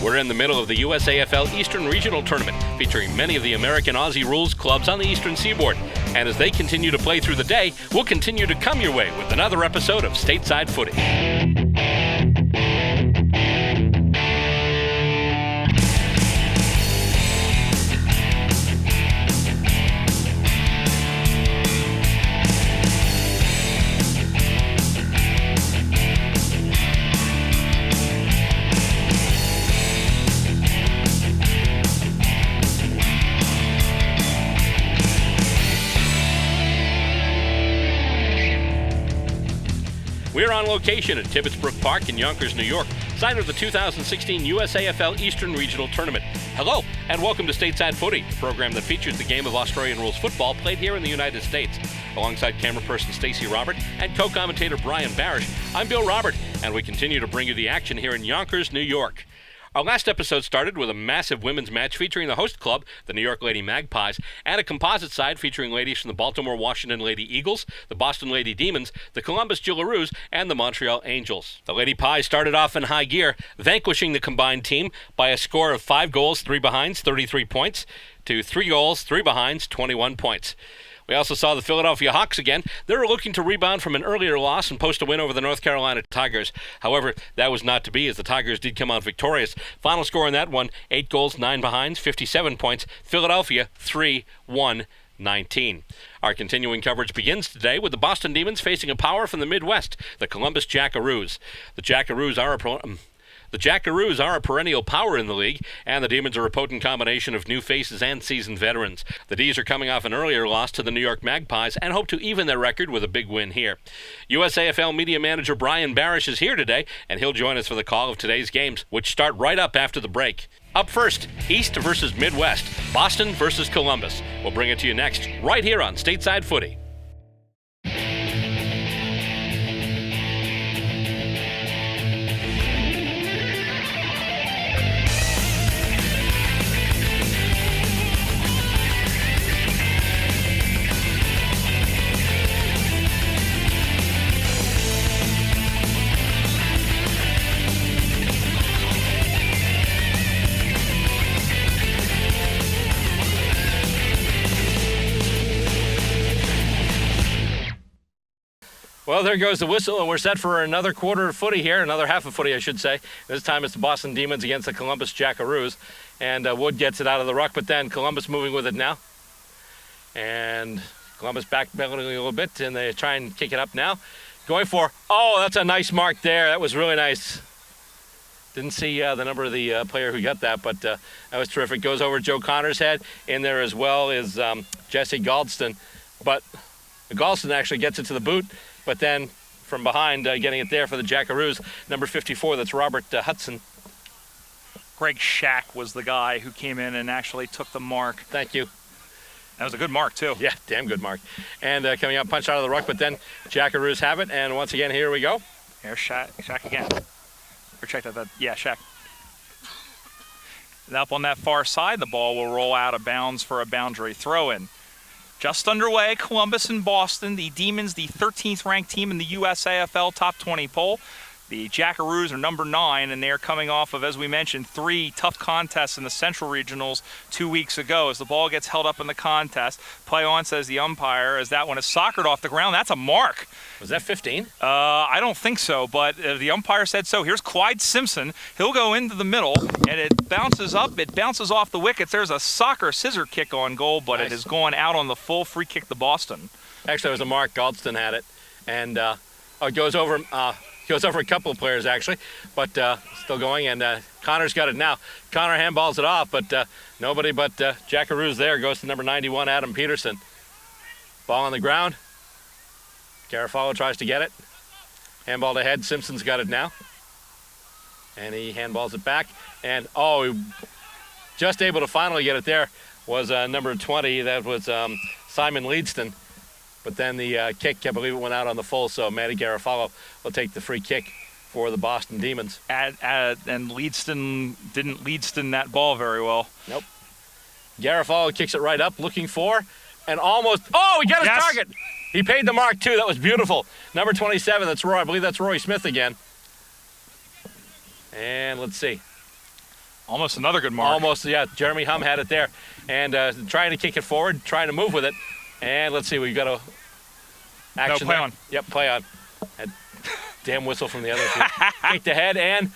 We're in the middle of the USAFL Eastern Regional Tournament, featuring many of the American Aussie Rules clubs on the Eastern Seaboard. And as they continue to play through the day, we'll continue to come your way with another episode of Stateside Footy. We're on location at Tibbetts Brook Park in Yonkers, New York, site of the 2016 USAFL Eastern Regional Tournament. Hello, and welcome to Stateside Footy, the program that features the game of Australian rules football played here in the United States. Alongside camera person Stacey Robert and co-commentator Brian Barish, I'm Bill Robert, and we continue to bring you the action here in Yonkers, New York. Our last episode started with a massive women's match featuring the host club, the New York Lady Magpies, and a composite side featuring ladies from the Baltimore-Washington Lady Eagles, the Boston Lady Demons, the Columbus Jackaroos, and the Montreal Angels. The Lady Pies started off in high gear, vanquishing the combined team by a score of 5 goals, 3 behinds, 33 points, to 3 goals, 3 behinds, 21 points. We also saw the Philadelphia Hawks again. They were looking to rebound from an earlier loss and post a win over the North Carolina Tigers. However, that was not to be, as the Tigers did come out victorious. Final score in that one, 8 goals, 9 behinds, 57 points. Philadelphia, 3-1-19. Our continuing coverage begins today with the Boston Demons facing a power from the Midwest, the Columbus Jackaroos. The Jackaroos are a perennial power in the league, and the Demons are a potent combination of new faces and seasoned veterans. The D's are coming off an earlier loss to the New York Magpies and hope to even their record with a big win here. USAFL media manager Brian Barish is here today, and he'll join us for the call of today's games, which start right up after the break. Up first, East versus Midwest, Boston versus Columbus. We'll bring it to you next, right here on Stateside Footy. Well, there goes the whistle, and we're set for another quarter of footy here, another half of footy, I should say. This time it's the Boston Demons against the Columbus Jackaroos, and Wood gets it out of the ruck, but then Columbus moving with it now. And Columbus backpedaling a little bit, and they try and kick it up now. Going for, oh, that's a nice mark there. That was really nice. Didn't see the number of the player who got that, but that was terrific. Goes over Joe Connor's head. In there as well is Jesse Galdston, but Galdston actually gets it to the boot. But then from behind, getting it there for the Jackaroos, number 54, that's Robert Hudson. Greg Shack was the guy who came in and actually took the mark. Thank you. That was a good mark, too. Yeah, damn good mark. And coming up, punch out of the ruck, but then Jackaroos have it. And once again, here we go. Here's Shack again. Or check that. Yeah, Shack. And up on that far side, the ball will roll out of bounds for a boundary throw-in. Just underway, Columbus and Boston, the Demons, the 13th ranked team in the USAFL Top 20 poll. The Jackaroos are number 9, and they're coming off of, as we mentioned, 3 tough contests in the Central Regionals 2 weeks ago. As the ball gets held up in the contest, play on, says the umpire, as that one is soccered off the ground. That's a mark. Was that 15? I don't think so, but the umpire said so. Here's Clyde Simpson. He'll go into the middle, and it bounces up. It bounces off the wickets. There's a soccer scissor kick on goal, but nice. It has gone out on the full free kick to Boston. Actually, it was a mark. Galdston had it, and it goes over... Goes over a couple of players, actually, but still going, and Connor's got it now. Connor handballs it off, but nobody but Jackaroos there. Goes to number 91, Adam Peterson. Ball on the ground. Garofalo tries to get it. Handball to head. Simpson's got it now. And he handballs it back. And, just able to finally get it there was number 20. That was Simon Leedston. But then the kick, I believe it went out on the full, so Matty Garofalo will take the free kick for the Boston Demons. And Leedston didn't Leedston that ball very well. Nope. Garofalo kicks it right up, looking for, and almost, he got his target. He paid the mark, too. That was beautiful. Number 27, I believe that's Roy Smith again. And let's see. Almost another good mark. Almost, yeah. Jeremy Hum had it there. And trying to kick it forward, trying to move with it. And let's see, we've got a action play there. on. Yep, play on. And damn whistle from the other team. Kicked ahead, and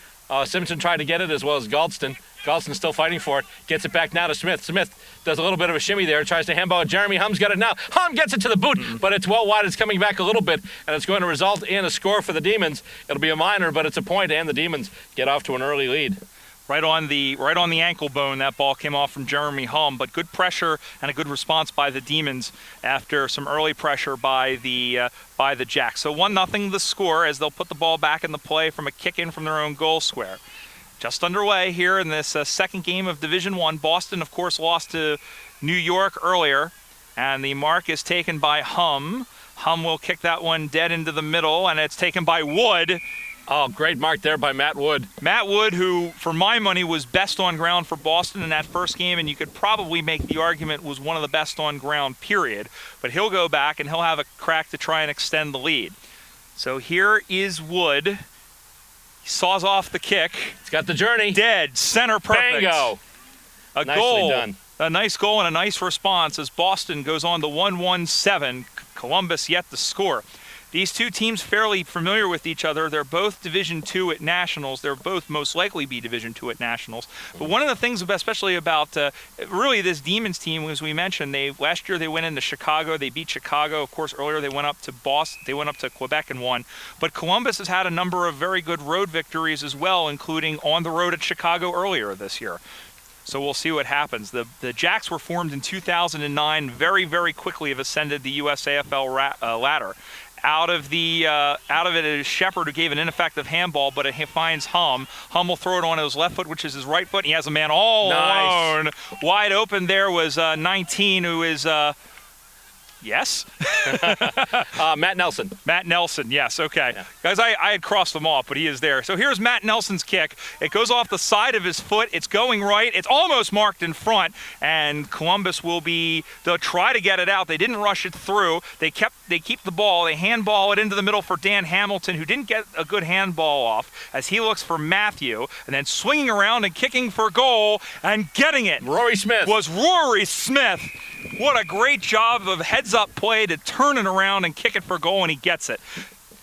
Simpson tried to get it as well as Galdston. Galdston's still fighting for it. Gets it back now to Smith. Smith does a little bit of a shimmy there. Tries to handball it. Jeremy Hum's got it now. Hum gets it to the boot, but it's well wide. It's coming back a little bit, and it's going to result in a score for the Demons. It'll be a minor, but it's a point, and the Demons get off to an early lead. Right on the ankle bone, that ball came off from Jeremy Hum, but good pressure and a good response by the Demons after some early pressure by the Jacks. So 1-0 the score as they'll put the ball back in the play from a kick in from their own goal square. Just underway here in this second game of Division I. Boston, of course, lost to New York earlier, and the mark is taken by Hum. Hum will kick that one dead into the middle, and it's taken by Wood. Oh, great mark there by Matt Wood. Matt Wood, who, for my money, was best on ground for Boston in that first game, and you could probably make the argument was one of the best on ground, period. But he'll go back, and he'll have a crack to try and extend the lead. So here is Wood. He saws off the kick. He's got the journey. Dead. Center perfect. Bingo. A Nicely goal. done. A nice goal and a nice response as Boston goes on to 1-1-7. Columbus yet to score. These two teams fairly familiar with each other. They're both Division II at Nationals. They're both most likely be Division II at Nationals. But one of the things, especially about really this Demons team, as we mentioned, last year they went into Chicago. They beat Chicago. Of course, earlier they went up to Boston. They went up to Quebec and won. But Columbus has had a number of very good road victories as well, including on the road at Chicago earlier this year. So we'll see what happens. The Jacks were formed in 2009. Very, very quickly have ascended the USAFL ladder. Out of it is Shepard, who gave an ineffective handball, but it finds Hum. Hum will throw it on his left foot, which is his right foot, and he has a man all alone. Wide open there was 19, who is... Yes? Matt Nelson. Matt Nelson, yes, okay. Yeah. Guys, I had crossed them off, but he is there. So here's Matt Nelson's kick. It goes off the side of his foot. It's going right. It's almost marked in front, and Columbus they'll try to get it out. They didn't rush it through. They keep the ball. They handball it into the middle for Dan Hamilton, who didn't get a good handball off, as he looks for Matthew, and then swinging around and kicking for goal and getting it. Rory Smith. Was Rory Smith. What a great job of heads-up play to turn it around and kick it for goal, and he gets it.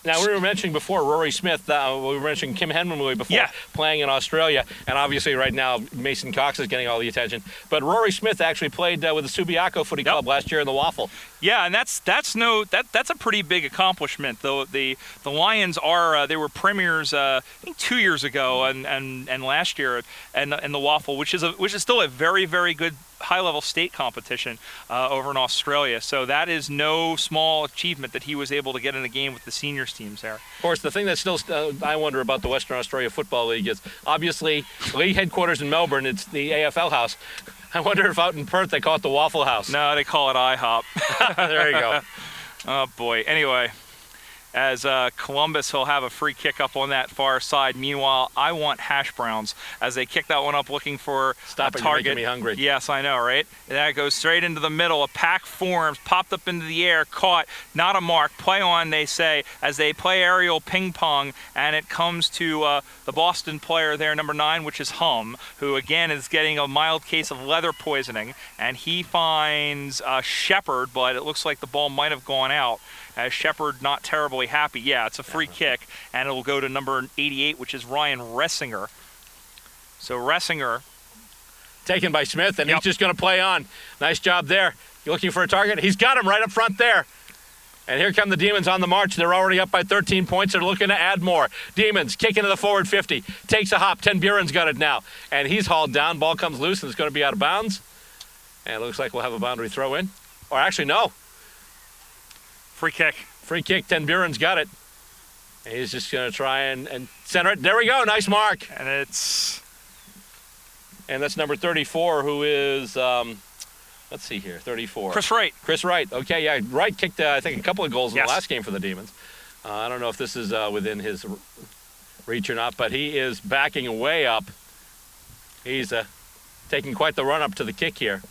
Now, we were mentioning before Rory Smith, we were mentioning Kim Henman before, playing in Australia, and obviously right now Mason Cox is getting all the attention. But Rory Smith actually played with the Subiaco Footy Club last year in the Waffle. Yeah, and that's a pretty big accomplishment. Though the Lions they were premiers I think 2 years ago and last year and the Waffle, which is still a very, very good high-level state competition over in Australia. So that is no small achievement that he was able to get in a game with the seniors teams there. Of course, the thing that still I wonder about the Western Australia Football League is obviously league headquarters in Melbourne. It's the AFL house. I wonder if out in Perth they call it the Waffle House. No, they call it IHOP. There you go. Oh boy. Anyway, as Columbus will have a free kick up on that far side. Meanwhile, I want hash browns as they kick that one up looking for a target. You're making me hungry. Yes, I know, right? And that goes straight into the middle. A pack forms, popped up into the air, caught, not a mark. Play on, they say, as they play aerial ping pong, and it comes to the Boston player there, number 9, which is Hum, who again is getting a mild case of leather poisoning, and he finds Shepard, but it looks like the ball might have gone out. As Shepard not terribly happy. Yeah, it's a free kick, and it will go to number 88, which is Ryan Ressinger. So Ressinger. Taken by Smith, and he's just going to play on. Nice job there. You're looking for a target. He's got him right up front there. And here come the Demons on the march. They're already up by 13 points. They're looking to add more. Demons kicking to the forward 50. Takes a hop. Ten Buren's got it now. And he's hauled down. Ball comes loose, and it's going to be out of bounds. And it looks like we'll have a boundary throw in. Or actually, no. Free kick. Free kick. Ten Buren's got it. And he's just going to try and center it. There we go. Nice mark. And that's number 34, who is, let's see here, 34. Chris Wright. Chris Wright. Okay, yeah. Wright kicked, I think, a couple of goals in the last game for the Demons. I don't know if this is within his reach or not, but he is backing way up. He's taking quite the run up to the kick here.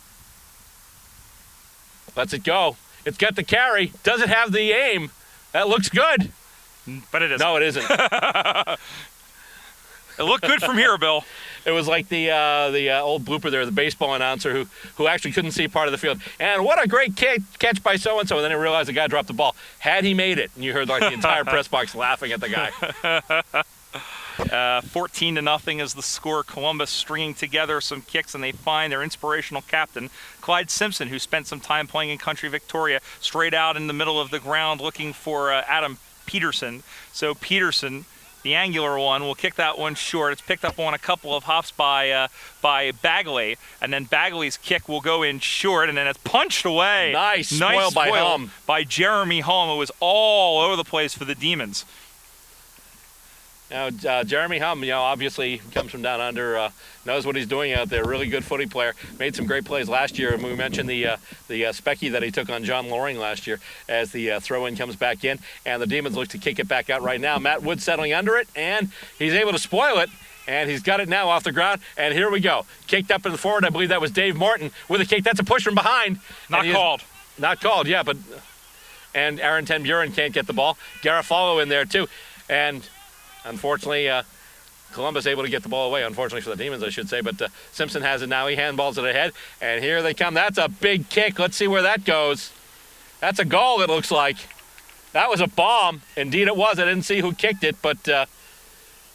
Lets it go. It's got the carry. Does it have the aim? That looks good. But it isn't. No, it isn't. It looked good from here, Bill. It was like the old blooper there, the baseball announcer who actually couldn't see part of the field. And what a great catch by so-and-so. And then he realized the guy dropped the ball. Had he made it? And you heard like the entire press box laughing at the guy. 14-0 is the score. Columbus stringing together some kicks, and they find their inspirational captain, Clyde Simpson, who spent some time playing in Country Victoria, straight out in the middle of the ground looking for Adam Peterson. So Peterson, the angular one, will kick that one short. It's picked up on a couple of hops by Bagley, and then Bagley's kick will go in short, and then it's punched away. Nice spoil by Hum. By Jeremy Hum. It was all over the place for the Demons. Now, Jeremy Hum, obviously comes from down under, knows what he's doing out there. Really good footy player. Made some great plays last year. And we mentioned the specky that he took on John Loring last year as the throw-in comes back in. And the Demons look to kick it back out right now. Matt Wood settling under it, and he's able to spoil it. And he's got it now off the ground. And here we go. Kicked up in the forward. I believe that was Dave Morton with a kick. That's a push from behind. Not called. Not called, yeah. And Aaron Ten Buren can't get the ball. Garofalo in there, too. And unfortunately, Columbus able to get the ball away. Unfortunately for the Demons, I should say. But Simpson has it now. He handballs it ahead. And here they come. That's a big kick. Let's see where that goes. That's a goal, it looks like. That was a bomb. Indeed it was. I didn't see who kicked it. But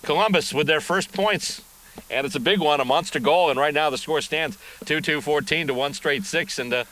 Columbus with their first points. And it's a big one, a monster goal. And right now the score stands 2-2-14 to 1 straight 6. And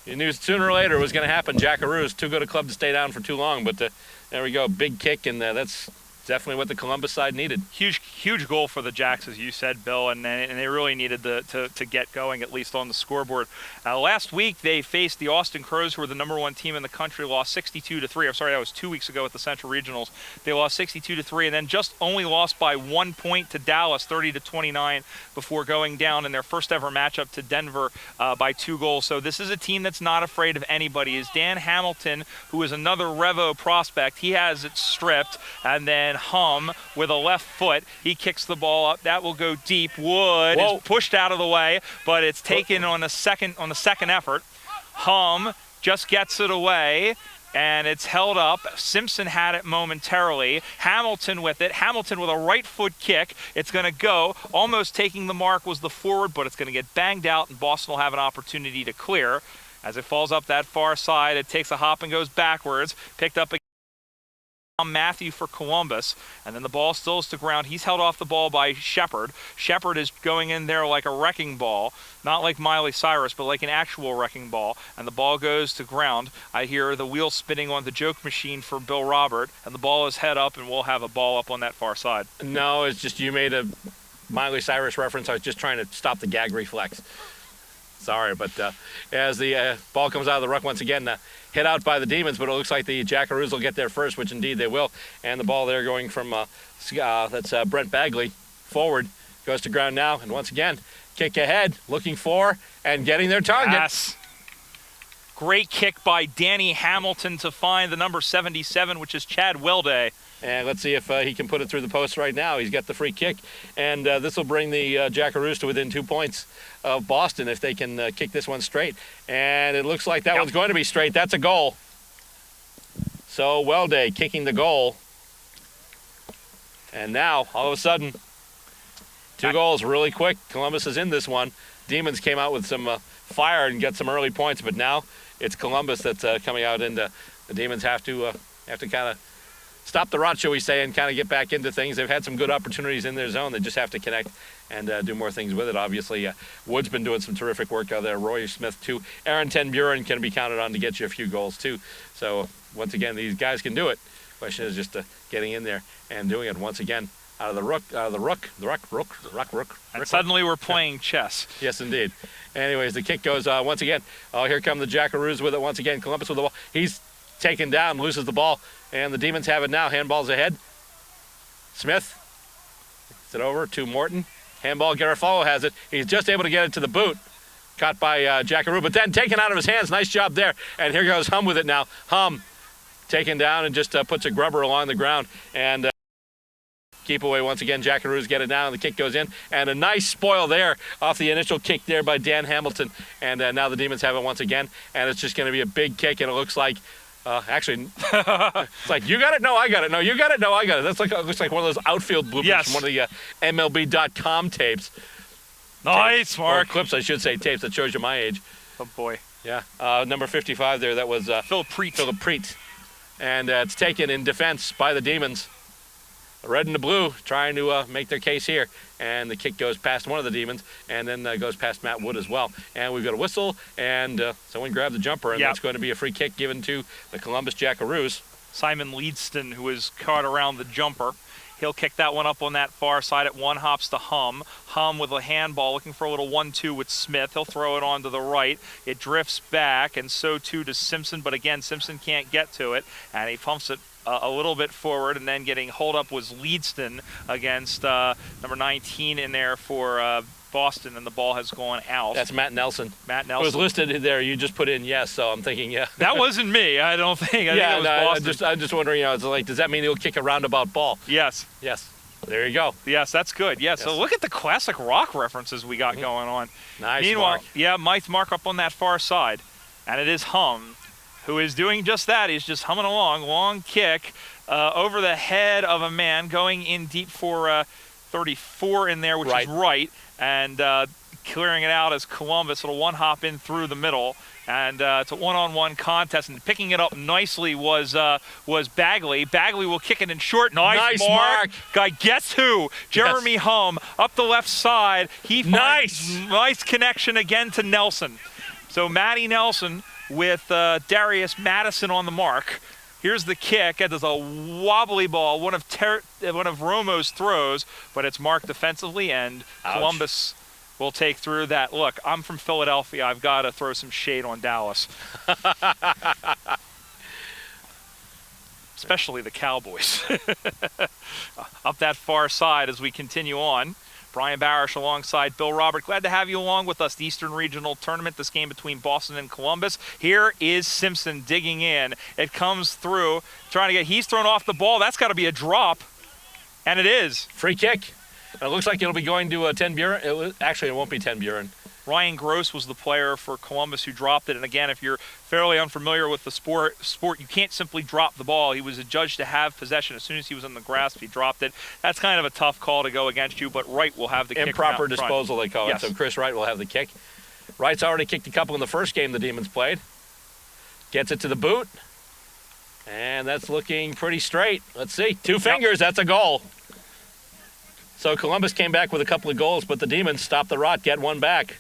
you knew sooner or later it was going to happen. Jackaroos, too good a club to stay down for too long. But there we go. Big kick. And that's definitely what the Columbus side needed. Huge goal for the Jacks, as you said, Bill, and they really needed to get going, at least on the scoreboard. Last week, they faced the Austin Crows, who were the #1 team in the country, lost 62-3. I'm sorry, that was 2 weeks ago at the Central Regionals. They lost 62-3, and then just only lost by 1 point to Dallas, 30-29, before going down in their first ever matchup to Denver by 2 goals. So this is a team that's not afraid of anybody. Is Dan Hamilton, who is another Revo prospect. He has it stripped, and then Hum with a left foot. He kicks the ball up. That will go deep. Wood is pushed out of the way, but it's taken on the second effort. Hum just gets it away, and it's held up. Simpson had it momentarily. Hamilton with it. Hamilton with a right foot kick. It's going to go. Almost taking the mark was the forward, but it's going to get banged out, and Boston will have an opportunity to clear. As it falls up that far side, it takes a hop and goes backwards. Picked up Matthew for Columbus, and then the ball still is to ground. He's held off the ball by Shepard. Shepard is going in there like a wrecking ball, not like Miley Cyrus, but like an actual wrecking ball, and the ball goes to ground. I hear the wheel spinning on the joke machine for Bill Robert, and the ball is head up, and we'll have a ball up on that far side. No, it's just you made a Miley Cyrus reference. I was just trying to stop the gag reflex. Sorry, but as the ball comes out of the ruck once again, hit out by the Demons, but it looks like the Jackaroos will get there first, which indeed they will. And the ball there going from, that's Brent Bagley, forward, goes to ground now. And once again, kick ahead, looking for and getting their target. Yes. Great kick by Danny Hamilton to find the number 77, which is Chad Welday. And let's see if he can put it through the post right now. He's got the free kick. And this will bring the Jackaroos to within 2 points of Boston if they can kick this one straight. And it looks like that one's going to be straight. That's a goal. So Welday kicking the goal. And now, all of a sudden, 2 goals really quick. Columbus is in this one. Demons came out with some fire and got some early points. But now it's Columbus that's coming out, and the Demons have to kind of stop the rot, shall we say, and kind of get back into things. They've had some good opportunities in their zone. They just have to connect and do more things with it. Obviously, Wood's been doing some terrific work out there. Roy Smith, too. Aaron Ten Buren can be counted on to get you a few goals, too. So, once again, these guys can do it. Question is just getting in there and doing it once again. Out of the rook. And suddenly we're playing chess. Yes, indeed. Anyways, the kick goes once again. Oh, here come the Jackaroos with it once again. Columbus with the ball. He's taken down, loses the ball, and the Demons have it now. Handball's ahead. Smith gets it over to Morton. Handball, Garofalo has it. He's just able to get it to the boot. Caught by Jackaroo, but then taken out of his hands. Nice job there. And here goes Hum with it now. Hum taken down and just puts a grubber along the ground. And keep away once again. Jackaroos get it now, and the kick goes in. And a nice spoil there off the initial kick there by Dan Hamilton. And now the Demons have it once again. And it's just going to be a big kick, and it looks like Actually, it's like, you got it? No, I got it. No, you got it? No, I got it. That's like looks like one of those outfield bloopers from one of the MLB.com tapes. Nice, Mark. Or clips, I should say, tapes. That shows you my age. Oh, boy. Yeah. Number 55 there, that was Philip Preet. And it's taken in defense by the Demons. The red and the blue trying to make their case here. And the kick goes past one of the Demons and then goes past Matt Wood as well. And we've got a whistle, and someone grabbed the jumper, and that's going to be a free kick given to the Columbus Jackaroos. Simon Leedston, who is caught around the jumper. He'll kick that one up on that far side. At one hops to Hum. Hum with a handball looking for a little 1-2 with Smith. He'll throw it on to the right. It drifts back, and so too does Simpson. But again, Simpson can't get to it, and he pumps it a little bit forward, and then getting hold up was Leedston against number 19 in there for Boston, and the ball has gone out. That's Matt Nelson. Matt Nelson. It was listed there. You just put in yes, so I'm thinking, yeah. That wasn't me. I don't think. I think it was Boston. I'm just wondering, it's like, does that mean he'll kick a roundabout ball? Yes. Yes. There you go. Yes, that's good. Yes. So look at the classic rock references we got going on. Nice. Meanwhile, Mark. Mike's Mark up on that far side, and it is Hum, who is doing just that. He's just humming along. Long kick over the head of a man, going in deep for 34 in there, which is right, and clearing it out as Columbus. It'll one hop in through the middle, and it's a one-on-one contest. And picking it up nicely was Bagley. Bagley will kick it in short. Nice mark. Guy gets who? Jeremy Hum up the left side. He finds nice connection again to Nelson. So Matty Nelson with Darius Madison on the mark. Here's the kick. It is a wobbly ball, one of Romo's throws, but it's marked defensively, and Columbus will take through that. Look, I'm from Philadelphia. I've got to throw some shade on Dallas. Especially the Cowboys. Up that far side as we continue on. Brian Barish alongside Bill Robert. Glad to have you along with us. The Eastern Regional Tournament, this game between Boston and Columbus. Here is Simpson digging in. It comes through, he's thrown off the ball. That's got to be a drop, and it is. Free kick. It looks like it'll be going to 10 Buren. Actually, it won't be 10 Buren. Ryan Gross was the player for Columbus who dropped it. And again, if you're fairly unfamiliar with the sport, you can't simply drop the ball. He was adjudged to have possession. As soon as he was in the grasp, he dropped it. That's kind of a tough call to go against you, but Wright will have the kick. Improper disposal, they call it. So Chris Wright will have the kick. Wright's already kicked a couple in the first game the Demons played. Gets it to the boot. And that's looking pretty straight. Let's see. 2 fingers, that's a goal. So Columbus came back with a couple of goals, but the Demons stopped the rot, get one back.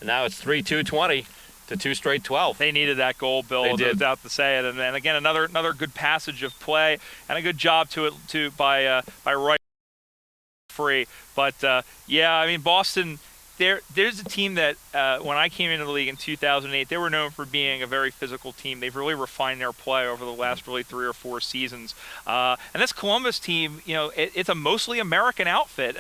And now it's 3-2-20 to 2 straight 12. They needed that goal, Bill, no doubt to say it. And then again, another good passage of play and a good job by Wright free. But I mean, Boston. There's a team that when I came into the league in 2008, they were known for being a very physical team. They've really refined their play over the last 3 or 4 seasons. And this Columbus team, it's a mostly American outfit.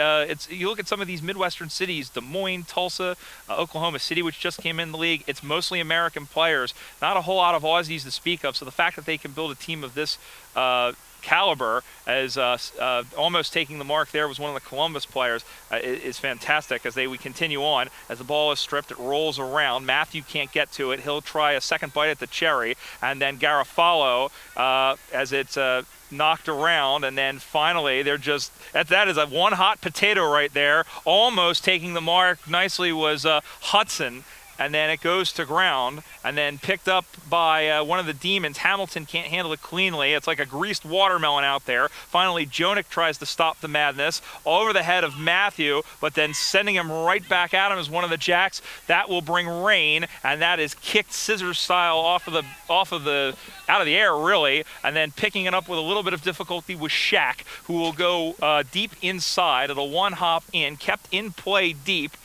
You look at some of these Midwestern cities, Des Moines, Tulsa, Oklahoma City, which just came in the league. It's mostly American players, not a whole lot of Aussies to speak of. So the fact that they can build a team of this caliber as almost taking the mark there was one of the Columbus players is fantastic as we continue on. As the ball is stripped, it rolls around. Matthew can't get to it. He'll try a second bite at the cherry, and then Garofalo as it's knocked around, and then finally that is a one hot potato right there. Almost taking the mark nicely was Hudson. And then it goes to ground, and then picked up by one of the Demons. Hamilton can't handle it cleanly. It's like a greased watermelon out there. Finally, Jonick tries to stop the madness over the head of Matthew, but then sending him right back at him as one of the Jacks. That will bring rain, and that is kicked scissors style out of the air, really. And then picking it up with a little bit of difficulty was Shaq, who will go deep inside. It'll one hop in, kept in play deep.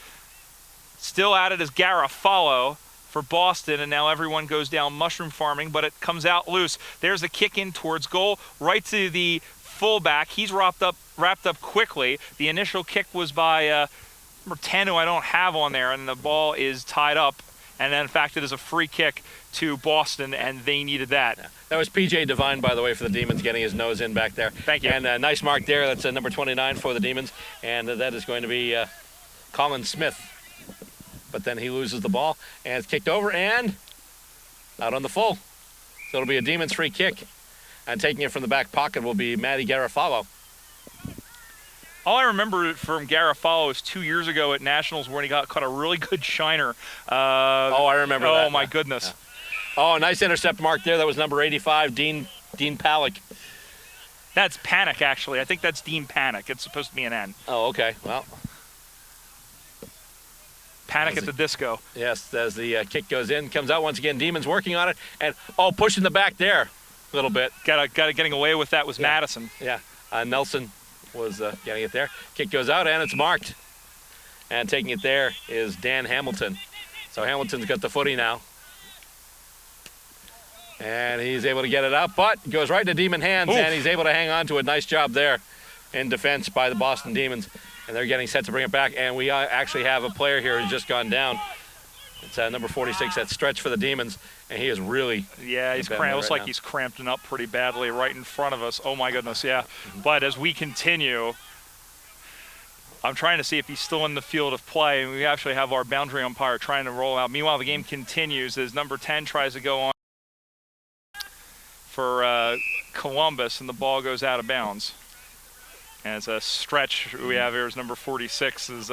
Still at it is Garofalo for Boston, and now everyone goes down mushroom farming, but it comes out loose. There's a kick in towards goal, right to the fullback. He's wrapped up quickly. The initial kick was by number 10, who I don't have on there, and the ball is tied up. And then, in fact, it is a free kick to Boston, and they needed that. Yeah. That was P.J. Devine, by the way, for the Demons, getting his nose in back there. Thank you. And nice mark there. That's number 29 for the Demons, and that is going to be Colin Smith. But then he loses the ball, and it's kicked over and out on the full. So it'll be a Demons free kick. And taking it from the back pocket will be Matty Garofalo. All I remember from Garofalo is 2 years ago at Nationals when he caught a really good shiner. I remember that. Oh, my goodness. Yeah. Oh, nice intercept mark there. That was number 85, Dean Palick. That's Panic, actually. I think that's Dean Panic. It's supposed to be an N. Oh, okay. Well. Panic at the disco. Yes, as the kick goes in, comes out once again. Demons working on it. And, pushing the back there a little bit. Getting away with that was Madison. Yeah. Nelson was getting it there. Kick goes out, and it's marked. And taking it there is Dan Hamilton. So Hamilton's got the footy now. And he's able to get it out, but goes right into Demon hands, and he's able to hang on to it. Nice job there in defense by the Boston Demons. And they're getting set to bring it back, and we actually have a player here who's just gone down. It's number 46, that stretch for the Demons, and he is really... Yeah, he's cramped. Looks like he's cramping up pretty badly right in front of us. Oh, my goodness, yeah. But as we continue, I'm trying to see if he's still in the field of play, and we actually have our boundary umpire trying to roll out. Meanwhile, the game continues as number 10 tries to go on for Columbus, and the ball goes out of bounds. And it's a stretch we have here as number 46 is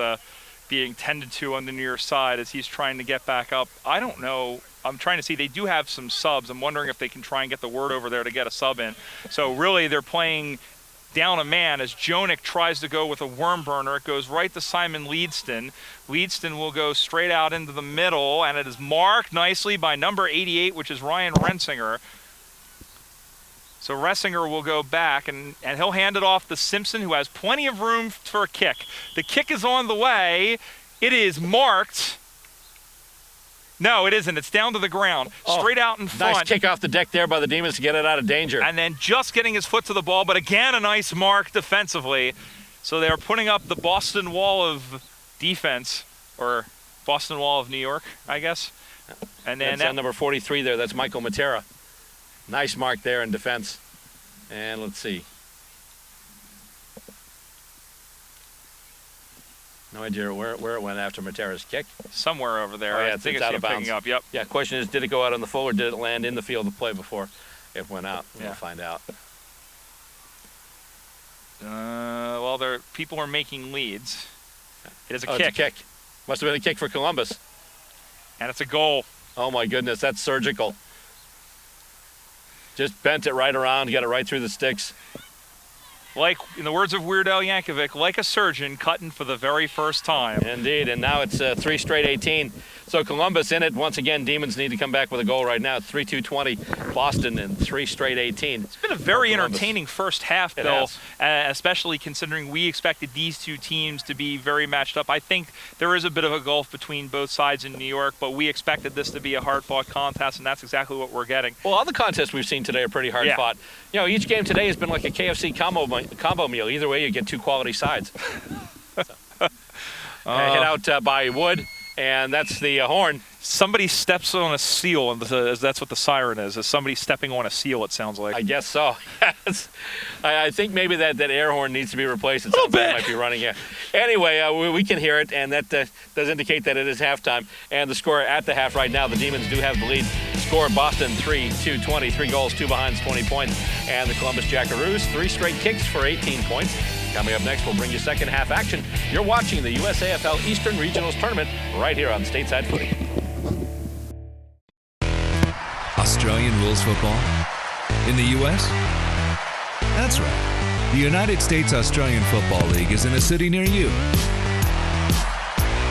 being tended to on the near side as he's trying to get back up. I don't know. I'm trying to see. They do have some subs. I'm wondering if they can try and get the word over there to get a sub in. So really they're playing down a man as Jonick tries to go with a worm burner. It goes right to Simon Leadston. Leadston will go straight out into the middle, and it is marked nicely by number 88, which is Ryan Rensinger. So Ressinger will go back, and he'll hand it off to Simpson, who has plenty of room for a kick. The kick is on the way. It is marked. No, it isn't. It's down to the ground, straight out in front. Nice kick off the deck there by the Demons to get it out of danger. And then just getting his foot to the ball, but again, a nice mark defensively. So they're putting up the Boston Wall of defense, or Boston Wall of New York, I guess. And then that's number 43 there. That's Michael Matera. Nice mark there in defense. And let's see. No idea where it went after Matera's kick. Somewhere over there. Oh, yeah, I think it's out of bounds. picking up. Yep. Yeah, question is, did it go out on the full or did it land in the field of play before it went out? We'll find out. Well, people are making leads. It is a kick. It's a kick. Must have been a kick for Columbus. And it's a goal. Oh, my goodness. That's surgical. Just bent it right around, got it right through the sticks. Like, in the words of Weird Al Yankovic, like a surgeon cutting for the very first time. Indeed, and now it's 3 straight 18. So Columbus in it. Once again, Demons need to come back with a goal right now. It's 3-2-20, Boston, and 3 straight 18. It's been a very entertaining first half, It Bill, has. especially considering we expected these two teams to be very matched up. I think there is a bit of a gulf between both sides in New York, but we expected this to be a hard-fought contest, and that's exactly what we're getting. Well, all the contests we've seen today are pretty hard-fought. You know, each game today has been like a KFC combo meal. Either way, you get 2 quality sides. Hit out by Wood, and that's the horn. Somebody steps on a seal, and that's what the siren is. Is somebody stepping on a seal, it sounds like. I guess so. I think maybe that air horn needs to be replaced. It sounds like it might be running here. Anyway, we can hear it, and that does indicate that it is halftime. And the score at the half right now, the Demons do have the lead. Score Boston 3-2-20, 3 goals, 2 behinds, 20 points. And the Columbus Jackaroos, 3 straight kicks for 18 points. Coming up next, we'll bring you second half action. You're watching the USAFL Eastern Regionals Tournament right here on Stateside Footy. Australian rules football? In the U.S.? That's right. The United States Australian Football League is in a city near you.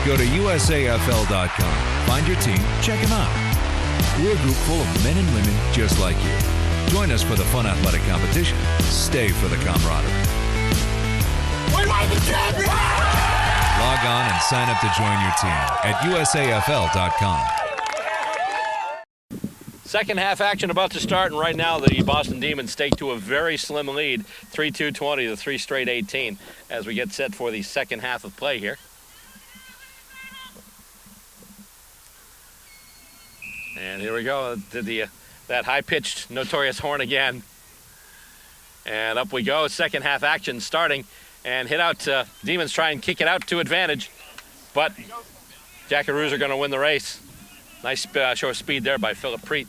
Go to USAFL.com, find your team, check them out. We're a group full of men and women just like you. Join us for the fun athletic competition. Stay for the camaraderie. We are the champions! Log on and sign up to join your team at USAFL.com. Second half action about to start, and right now the Boston Demons stake to a very slim lead, 3-2-20, the 3 straight 18, as we get set for the second half of play here. And here we go, that high-pitched notorious horn again. And up we go, second half action starting, and hit out, Demons try and kick it out to advantage, but Jackaroos are going to win the race. Nice show of speed there by Philip Preet.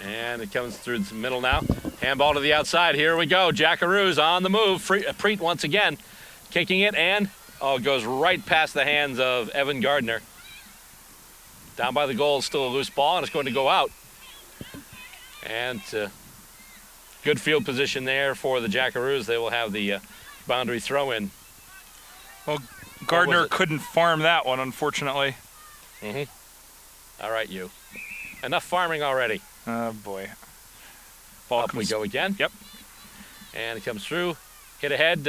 And it comes through the middle now. Handball to the outside. Here we go. Jackaroos on the move. Preet once again kicking it, and it goes right past the hands of Evan Gardner. Down by the goal, still a loose ball, and it's going to go out. And good field position there for the Jackaroos. They will have the boundary throw in. Well, Gardner couldn't farm that one, unfortunately. All right, you. Enough farming already. Oh, boy. Up we go again. Yep. And it comes through. Hit ahead.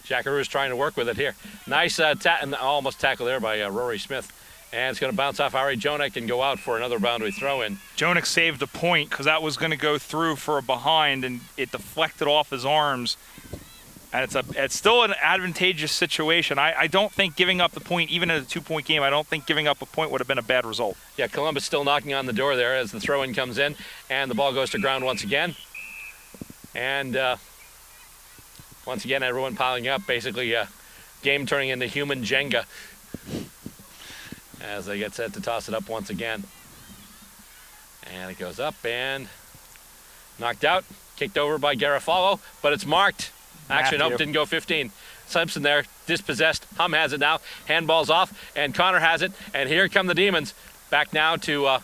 Jackaroos trying to work with it here. Nice almost tackle there by Rory Smith. And it's going to bounce off Ari Jonek and go out for another boundary throw-in. Jonek saved a point because that was going to go through for a behind, and it deflected off his arms. And it's still an advantageous situation. I don't think giving up the point, even in a 2-point game, I don't think giving up a point would have been a bad result. Yeah, Columbus still knocking on the door there as the throw-in comes in, and the ball goes to ground once again. And once again, everyone piling up, basically game turning into human Jenga as they get set to toss it up once again. And it goes up and knocked out, kicked over by Garofalo, but it's marked. Actually, nope, didn't go 15. Simpson there, dispossessed. Hum has it now. Handball's off, and Connor has it. And here come the Demons. Back now to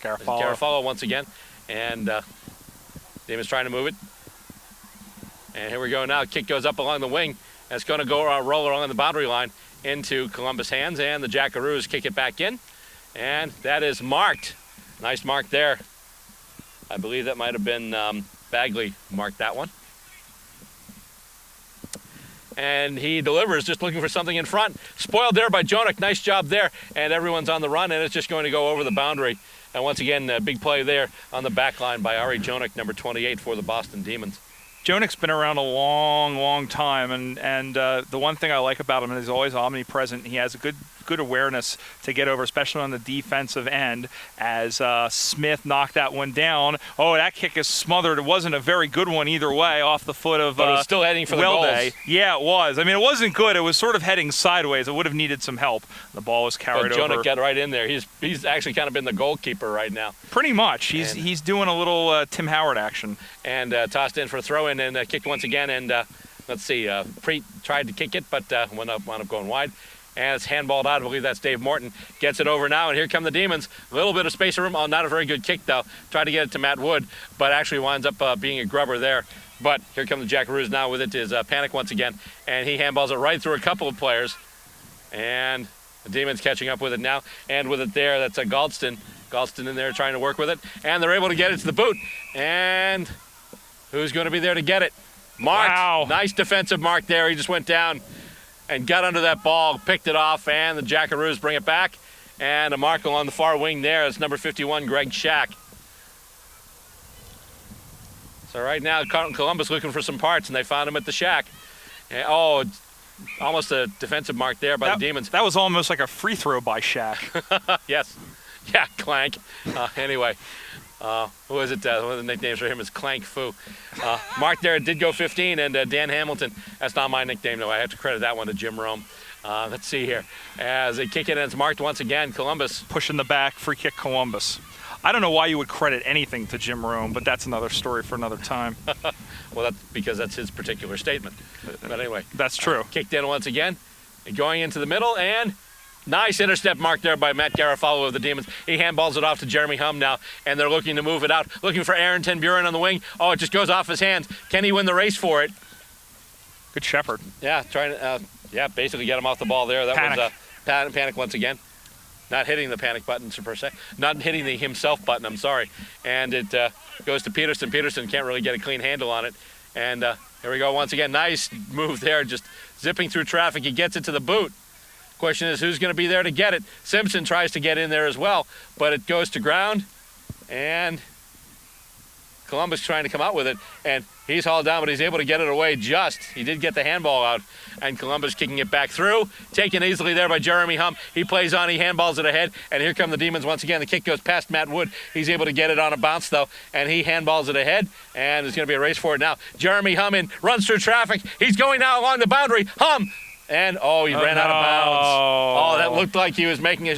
Garofalo once again. And Demons trying to move it. And here we go now. Kick goes up along the wing. And it's going to go roll along the boundary line into Columbus hands. And the Jackaroos kick it back in. And that is marked. Nice mark there. I believe that might have been Bagley marked that one. And he delivers, just looking for something in front. Spoiled there by Jonek. Nice job there. And everyone's on the run, and it's just going to go over the boundary. And once again, a big play there on the back line by Ari Jonek, number 28 for the Boston Demons. Jonek's been around a long, long time, and the one thing I like about him is he's always omnipresent. He has a good awareness to get over, especially on the defensive end, as Smith knocked that one down. Oh, that kick is smothered. It wasn't a very good one either way, off the foot of but it was still heading for the goals. Yeah, it was. I mean, it wasn't good. It was sort of heading sideways. It would have needed some help. The ball was carried over. Jonek got right in there. He's actually kind of been the goalkeeper right now. Pretty much. He's doing a little Tim Howard action. And tossed in for a throw-in and kicked once again. And let's see, Preet tried to kick it, but wound up going wide. And it's handballed out. I believe that's Dave Morton. Gets it over now, and here come the Demons. A little bit of space of room. Oh, not a very good kick, though. Tried to get it to Matt Wood, but actually winds up being a grubber there. But here come the Jackaroos now with it is Panic once again. And he handballs it right through a couple of players. And the Demons catching up with it now. And with it there, that's Galston. Galston in there trying to work with it. And they're able to get it to the boot. And who's going to be there to get it? Mark. Wow. Nice defensive mark there. He just went down and got under that ball, picked it off, and the Jackaroos bring it back. And a mark on the far wing there is number 51, Greg Shack. So right now, Columbus looking for some parts, and they found him at the shack. And, almost a defensive mark there by the Demons. That was almost like a free throw by Shack. Yes. Yeah, Clank. Anyway. Who is it? One of the nicknames for him is Clank Fu. Mark there did go 15, and Dan Hamilton. That's not my nickname, though. I have to credit that one to Jim Rome. Let's see here. As they kick it, and it's marked once again. Columbus. Pushing the back, free kick Columbus. I don't know why you would credit anything to Jim Rome, but that's another story for another time. Well, that's because that's his particular statement. But anyway. That's true. Kicked in once again. Going into the middle, and nice intercept mark there by Matt Garofalo of the Demons. He handballs it off to Jeremy Hum now, and they're looking to move it out. Looking for Aaron Ten Buren on the wing. Oh, it just goes off his hands. Can he win the race for it? Good shepherd. Yeah, trying to, basically get him off the ball there. That Panic. was panic once again. Not hitting the panic button, per se. Not hitting the himself button, I'm sorry. And it goes to Peterson. Peterson can't really get a clean handle on it. And here we go once again. Nice move there, just zipping through traffic. He gets it to the boot. Question is, who's going to be there to get it? Simpson tries to get in there as well, but it goes to ground, and Columbus trying to come out with it, and he's hauled down, but he's able to get it away just. He did get the handball out, and Columbus kicking it back through, taken easily there by Jeremy Hum. He plays on, he handballs it ahead, and here come the Demons once again. The kick goes past Matt Wood. He's able to get it on a bounce, though, and he handballs it ahead, and there's going to be a race for it now. Jeremy Hum runs through traffic. He's going now along the boundary. Hum! And, he ran out of bounds. Oh, that looked like he was making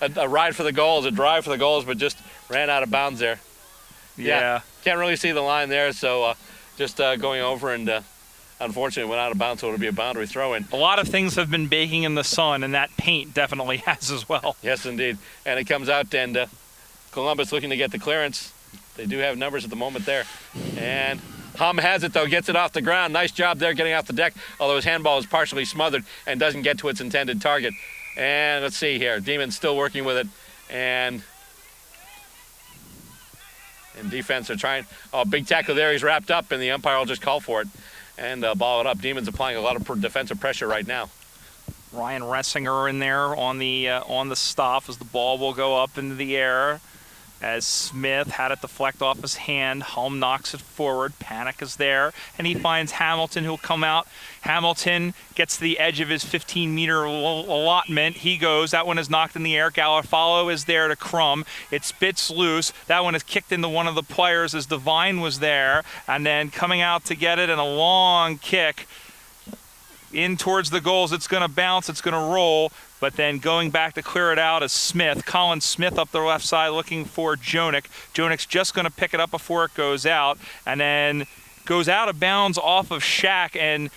a ride for the goals, a drive for the goals, but just ran out of bounds there. Yeah. Can't really see the line there, so just going over and unfortunately went out of bounds, so it'll be a boundary throw-in. A lot of things have been baking in the sun, and that paint definitely has as well. Yes, indeed. And it comes out, and Columbus looking to get the clearance. They do have numbers at the moment there. And Hum has it, though, gets it off the ground. Nice job there getting off the deck, although his handball is partially smothered and doesn't get to its intended target. And let's see here. Demons still working with it. And in defense, they're trying. Oh, big tackle there. He's wrapped up, and the umpire will just call for it and ball it up. Demons applying a lot of defensive pressure right now. Ryan Ressinger in there on the stop as the ball will go up into the air. As Smith had it deflect off his hand, Hum knocks it forward. Panic is there, and he finds Hamilton, who'll come out. Hamilton gets to the edge of his 15-meter allotment. He goes. That one is knocked in the air. Garofalo is there to crumb. It spits loose. That one is kicked into one of the players as Devine was there, and then coming out to get it, and a long kick in towards the goals. It's going to bounce. It's going to roll. But then going back to clear it out is Smith. Colin Smith up the left side looking for Jonik. Jonik's just going to pick it up before it goes out, and then goes out of bounds off of Shaq, and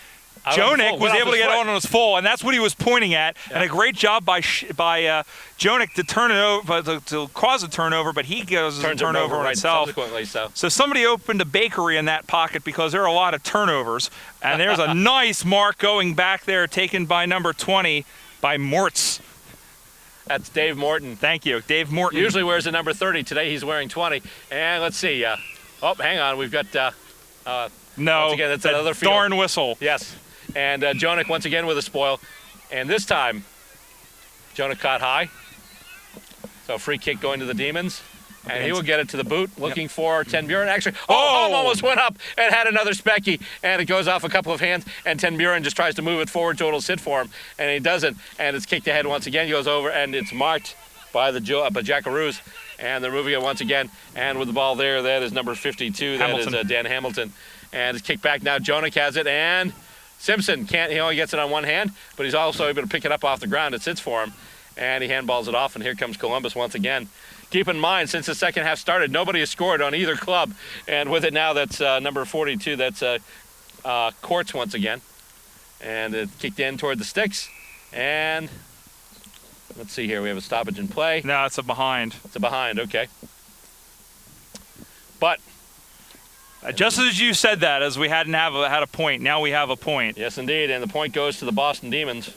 Jonik was able to get on his full, and that's what he was pointing at. Yeah. And a great job by Jonik to turn it over, to cause a turnover, but he goes a turnover on himself. So somebody opened a bakery in that pocket because there are a lot of turnovers. And there's a nice mark going back there, taken by number 20 by Mortz. That's Dave Morton. Thank you, Dave Morton. Usually wears a number 30. Today he's wearing 20. And let's see. Oh, hang on. We've got. No, once again, that's another field. Darn whistle. Yes. And Jonik once again with a spoil. And this time, Jonik caught high. So free kick going to the Demons. And he will get it to the boot, looking for Ten Buren. Actually, almost went up and had another specky. And it goes off a couple of hands. And Ten Buren just tries to move it forward so it'll sit for him. And he doesn't. And it's kicked ahead once again. He goes over, and it's marked by the Jackaroos. And they're moving it once again. And with the ball there, that is number 52. Hamilton. That is Dan Hamilton. And it's kicked back now. Jonik has it. And Simpson can't. He only gets it on one hand, but he's also able to pick it up off the ground. It sits for him. And he handballs it off. And here comes Columbus once again. Keep in mind, since the second half started, nobody has scored on either club. And with it now, that's number 42. That's Courts once again. And it kicked in toward the sticks. And let's see here. We have a stoppage in play. No, it's a behind. It's a behind, okay. But just as you said that, as we hadn't had a point, now we have a point. Yes, indeed. And the point goes to the Boston Demons.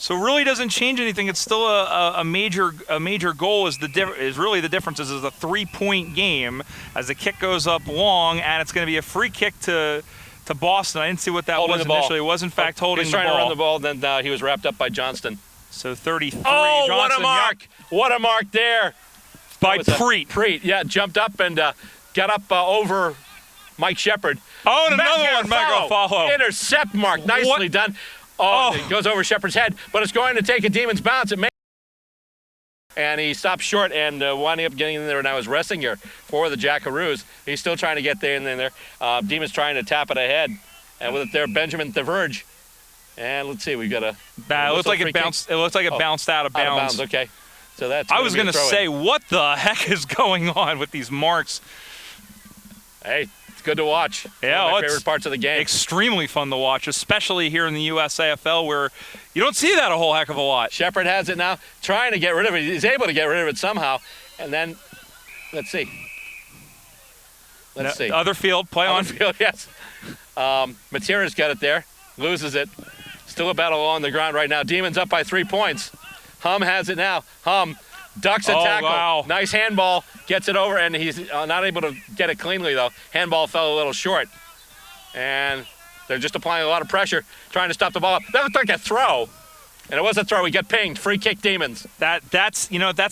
So it really doesn't change anything. It's still a major goal. Is really the difference is a 3-point game as the kick goes up long, and it's going to be a free kick to Boston. I didn't see what that was initially. It was in fact holding the ball. He was trying to run the ball, then he was wrapped up by Johnston. So 33. Oh, Johnson, what a mark! Yep. What a mark there by Preet. Preet, yeah, jumped up and got up over Mike Shepard. Oh, and another one, Garofalo. Intercept mark, nicely done. Oh, it goes over Shepard's head, but it's going to take a Demon's bounce. And he stopped short and winding up getting in there. Now is Ressinger for the Jackaroos. He's still trying to get there and then there. Demon's trying to tap it ahead. And with it there, Benjamin Thaverge. And let's see, we've got a. It looks like it bounced. It looks like it bounced out of bounds. Out of bounds. Okay. So that's. I was going to say, what the heck is going on with these marks? Hey. It's good to watch. Yeah, one of my favorite parts of the game. Extremely fun to watch, especially here in the USAFL where you don't see that a whole heck of a lot. Shepard has it now, trying to get rid of it. He's able to get rid of it somehow. And then, let's see. Let's see. Other field, play on. Field, yes. Matera's got it there, loses it. Still a battle on the ground right now. Demons up by 3 points. Hum has it now. Hum ducks a tackle. Wow. Nice handball. Gets it over, and he's not able to get it cleanly, though. Handball fell a little short. And they're just applying a lot of pressure, trying to stop the ball. That looked like a throw. And it was a throw. We get pinged. Free kick, Demons. That's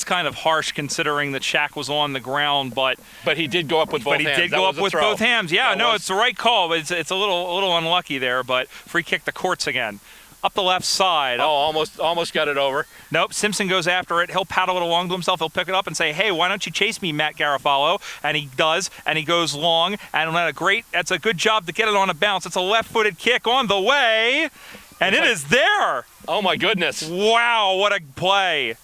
kind of harsh considering that Shaq was on the ground, but he did go up with both hands. But he did go up with both hands. Yeah, it's the right call, but it's a little unlucky there. But free kick to Courts again. Up the left side. Oh, almost got it over. Nope, Simpson goes after it. He'll paddle it along to himself. He'll pick it up and say, hey, why don't you chase me, Matt Garofalo? And he does, and he goes long. And that's a good job to get it on a bounce. It's a left-footed kick on the way, and it is there. Oh, my goodness. Wow, what a play.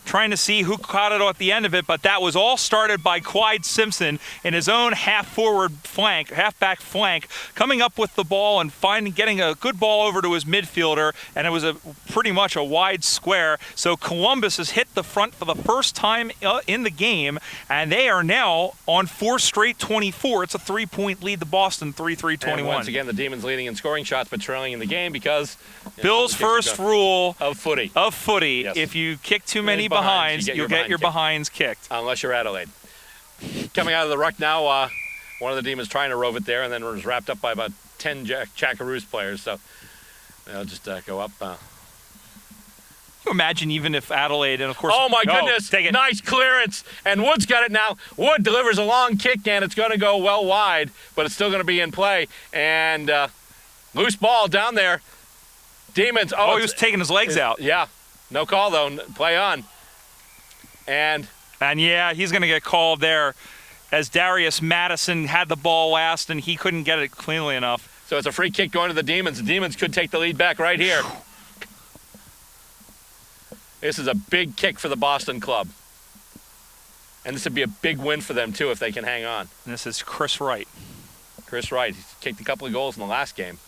trying to see who caught it at the end of it, but that was all started by Clyde Simpson in his own halfback flank, coming up with the ball and getting a good ball over to his midfielder, and it was pretty much a wide square. So Columbus has hit the front for the first time in the game, and they are now on 4 straight 24. It's a 3-point lead to Boston, 3-3-21. And once again, the Demons leading in scoring shots, but trailing in the game because Bill's first rule of footy. Yes. If you kick too many behinds, you'll get your behinds kicked. Unless you're Adelaide. Coming out of the ruck now, one of the Demons trying to rove it there, and then was wrapped up by about 10 Jackaroos players. So they'll just go up. Can you imagine even if Adelaide, and of course... Oh, my goodness. Take it. Nice clearance. And Wood's got it now. Wood delivers a long kick, and it's going to go well wide, but it's still going to be in play. And loose ball down there. Demons. Oh, he was taking his legs out. Yeah. No call, though. Play on. And yeah, he's going to get called there as Darius Madison had the ball last, and he couldn't get it cleanly enough. So it's a free kick going to the Demons. The Demons could take the lead back right here. This is a big kick for the Boston club. And this would be a big win for them, too, if they can hang on. And this is Chris Wright. Chris Wright. He's kicked a couple of goals in the last game.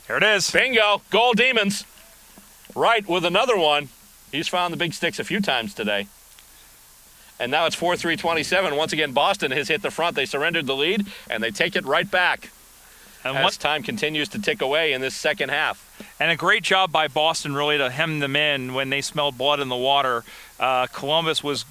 Here it is. Bingo. Goal Demons. Wright with another one. He's found the big sticks a few times today. And now it's 4-3-27. Once again, Boston has hit the front. They surrendered the lead, and they take it right back as time continues to tick away in this second half. And a great job by Boston, really, to hem them in when they smelled blood in the water. Columbus was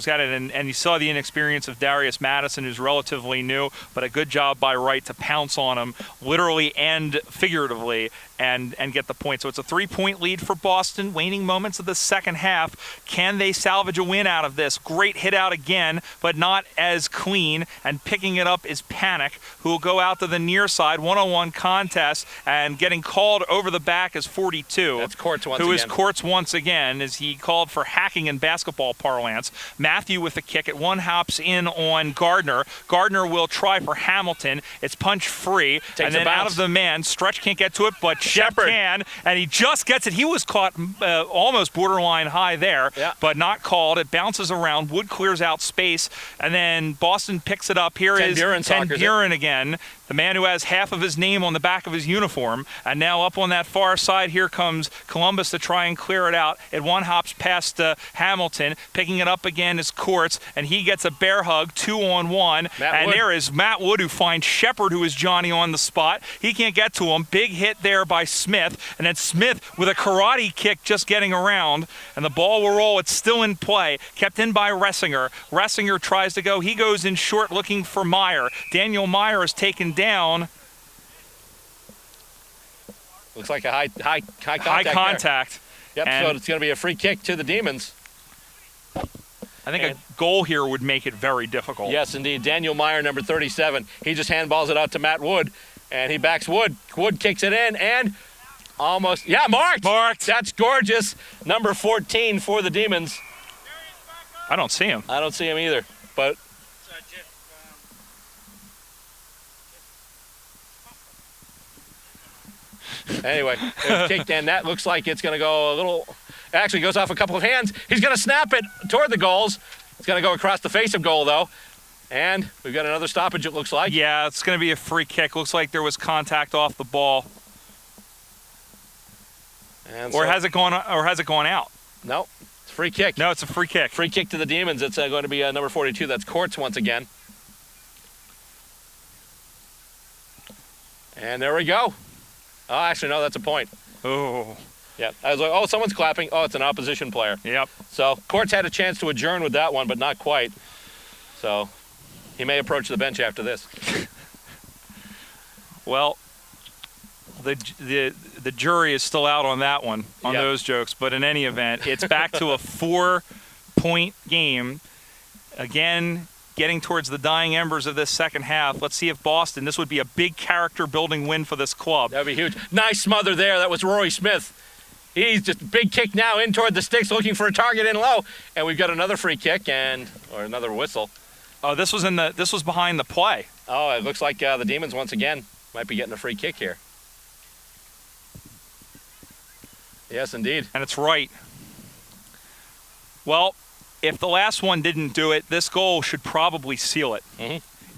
at it, and you saw the inexperience of Darius Madison, who's relatively new, but a good job by Wright to pounce on him, literally and figuratively, and get the point. So it's a 3-point lead for Boston. Waning moments of the second half. Can they salvage a win out of this? Great hit out again, but not as clean. And picking it up is Panic, who will go out to the near side, one-on-one contest, and getting called over the back is 42. That's Courts once again. Who is Courts once again, as he called for hacking in basketball parlance. Matthew with the kick. It one hops in on Gardner. Gardner will try for Hamilton. It's punch free. And then out of the man. Stretch can't get to it, but Shepard can. And he just gets it. He was caught almost borderline high there, but not called. It bounces around. Wood clears out space. And then Boston picks it up. Here is Ten Buren again, the man who has half of his name on the back of his uniform. And now up on that far side, here comes Columbus to try and clear it out. It one hops past Hamilton. Picking it up again is Courts, and he gets a bear hug, 2-on-1. And there is Matt Wood, who finds Shepard, who is Johnny on the spot. He can't get to him. Big hit there by Smith. And then Smith with a karate kick just getting around. And the ball will roll. It's still in play. Kept in by Ressinger. Ressinger tries to go. He goes in short looking for Meyer. Daniel Meyer is taken down. Looks like a high contact. Yep, so it's going to be a free kick to the Demons. I think a goal here would make it very difficult. Yes, indeed. Daniel Meyer, number 37. He just handballs it out to Matt Wood, and he backs Wood. Wood kicks it in, and almost, marked! Marked! That's gorgeous. Number 14 for the Demons. I don't see him. I don't see him either, but... Anyway, kicked in. That looks like it's going to go a little... Actually, goes off a couple of hands. He's going to snap it toward the goals. It's going to go across the face of goal, though. And we've got another stoppage, it looks like. Yeah, it's going to be a free kick. Looks like there was contact off the ball. And or has it gone out? No, it's a free kick. No, it's a free kick. Free kick to the Demons. It's going to be number 42. That's Courts once again. And there we go. Oh, actually, no, that's a point. Oh. Yeah, I was like, oh, someone's clapping. Oh, it's an opposition player. Yep. So Courts had a chance to adjourn with that one, but not quite. So he may approach the bench after this. Well, the jury is still out on that one, on those jokes. But in any event, it's back to a 4-point game. Again, getting towards the dying embers of this second half. Let's see if Boston, this would be a big character-building win for this club. That would be huge. Nice smother there. That was Rory Smith. He's just a big kick now in toward the sticks, looking for a target in low. And we've got another free kick or another whistle. Oh, this was behind the play. Oh, it looks like the Demons once again might be getting a free kick here. Yes, indeed. And it's Wright. Well, if the last one didn't do it, this goal should probably seal it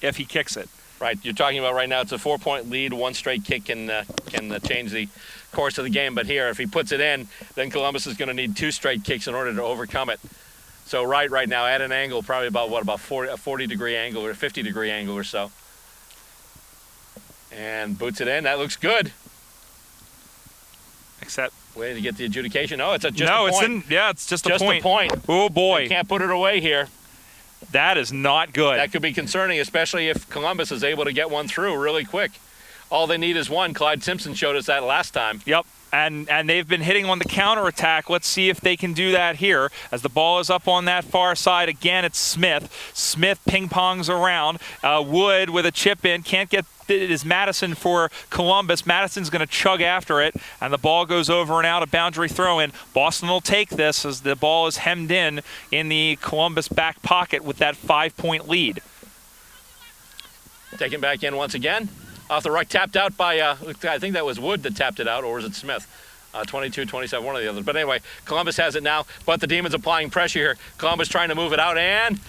if he kicks it. Right, you're talking about right now it's a 4-point lead. One straight kick can change the course of the game. But here, if he puts it in, then Columbus is going to need 2 straight kicks in order to overcome it. So right now at an angle, probably about 40-degree angle or 50-degree angle or so. And boots it in. That looks good. Except waiting to get the adjudication. Oh, it's just a no, point. it's in. Yeah, it's just a Just point. a point. Oh boy, They can't put it away here. that is not good. That could be concerning, especially if Columbus is able to get one through really quick. All they need is one. Clyde Simpson showed us that last time. Yep. And they've been hitting on the counterattack. Let's see if they can do that here. As the ball is up on that far side, again, it's Smith. Smith ping-pongs around. Wood with a chip in. Can't get it is Madison for Columbus. Madison's going to chug after it, and the ball goes over and out, a boundary throw-in. Boston will take this as the ball is hemmed in the Columbus back pocket with that 5-point lead. Taken back in once again. Off the ruck, tapped out by, I think that was Wood that tapped it out, or was it Smith? 22-27, one of the others. But anyway, Columbus has it now, but the Demons applying pressure here. Columbus trying to move it out, and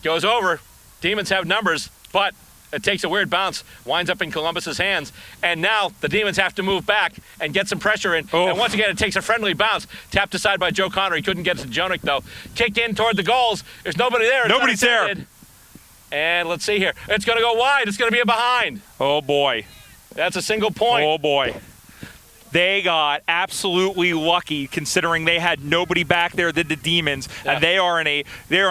goes over. Demons have numbers, but it takes a weird bounce, winds up in Columbus's hands, and now the Demons have to move back and get some pressure in. Oh. And once again, it takes a friendly bounce. Tapped aside by Joe Connor. He couldn't get it to Jonik, though. Kicked in toward the goals. There's nobody there. It's Nobody's there. unintended. And let's see here. It's going to go wide. It's going to be a behind. Oh, boy. That's a single point. Oh, boy. They got absolutely lucky considering they had nobody back there than the Demons, and they're in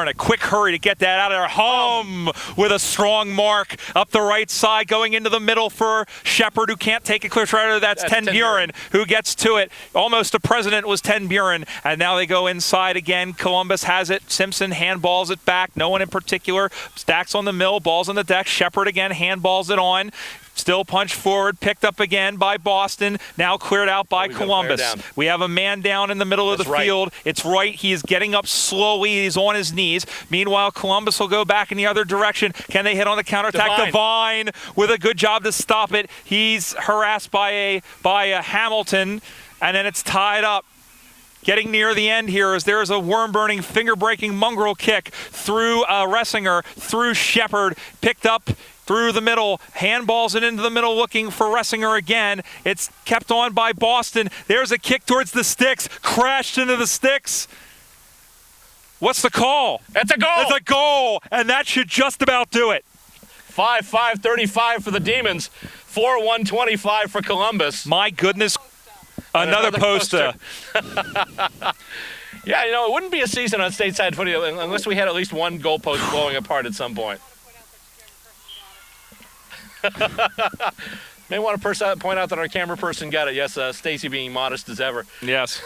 a quick hurry to get that out of there. Home with a strong mark up the right side, going into the middle for Shepard, who can't take a clear try. That's Ten Buren, who gets to it. Almost a president was Ten Buren, and now they go inside again. Columbus has it. Simpson handballs it back. No one in particular. Stacks on the mill, balls on the deck. Shepard again handballs it on. Still punched forward, picked up again by Boston, now cleared out by Columbus. We have a man down in the middle of the field. It's right. He is getting up slowly. He's on his knees. Meanwhile, Columbus will go back in the other direction. Can they hit on the counterattack? Devine with a good job to stop it. He's harassed by a Hamilton, and then it's tied up. Getting near the end here as there's a worm-burning, finger-breaking mongrel kick through Ressinger, through Shepard, picked up through the middle, handballs it into the middle looking for Ressinger again. It's kept on by Boston. There's a kick towards the sticks, crashed into the sticks. What's the call? That's a goal. It's a goal, and that should just about do it. 5-5-35 for the Demons, 4-1-25 for Columbus. My goodness. Another poster. Yeah, you know, it wouldn't be a season on Stateside Footy unless we had at least one goalpost blowing apart at some point. May want to point out that our camera person got it. Yes, Stacy being modest as ever. Yes.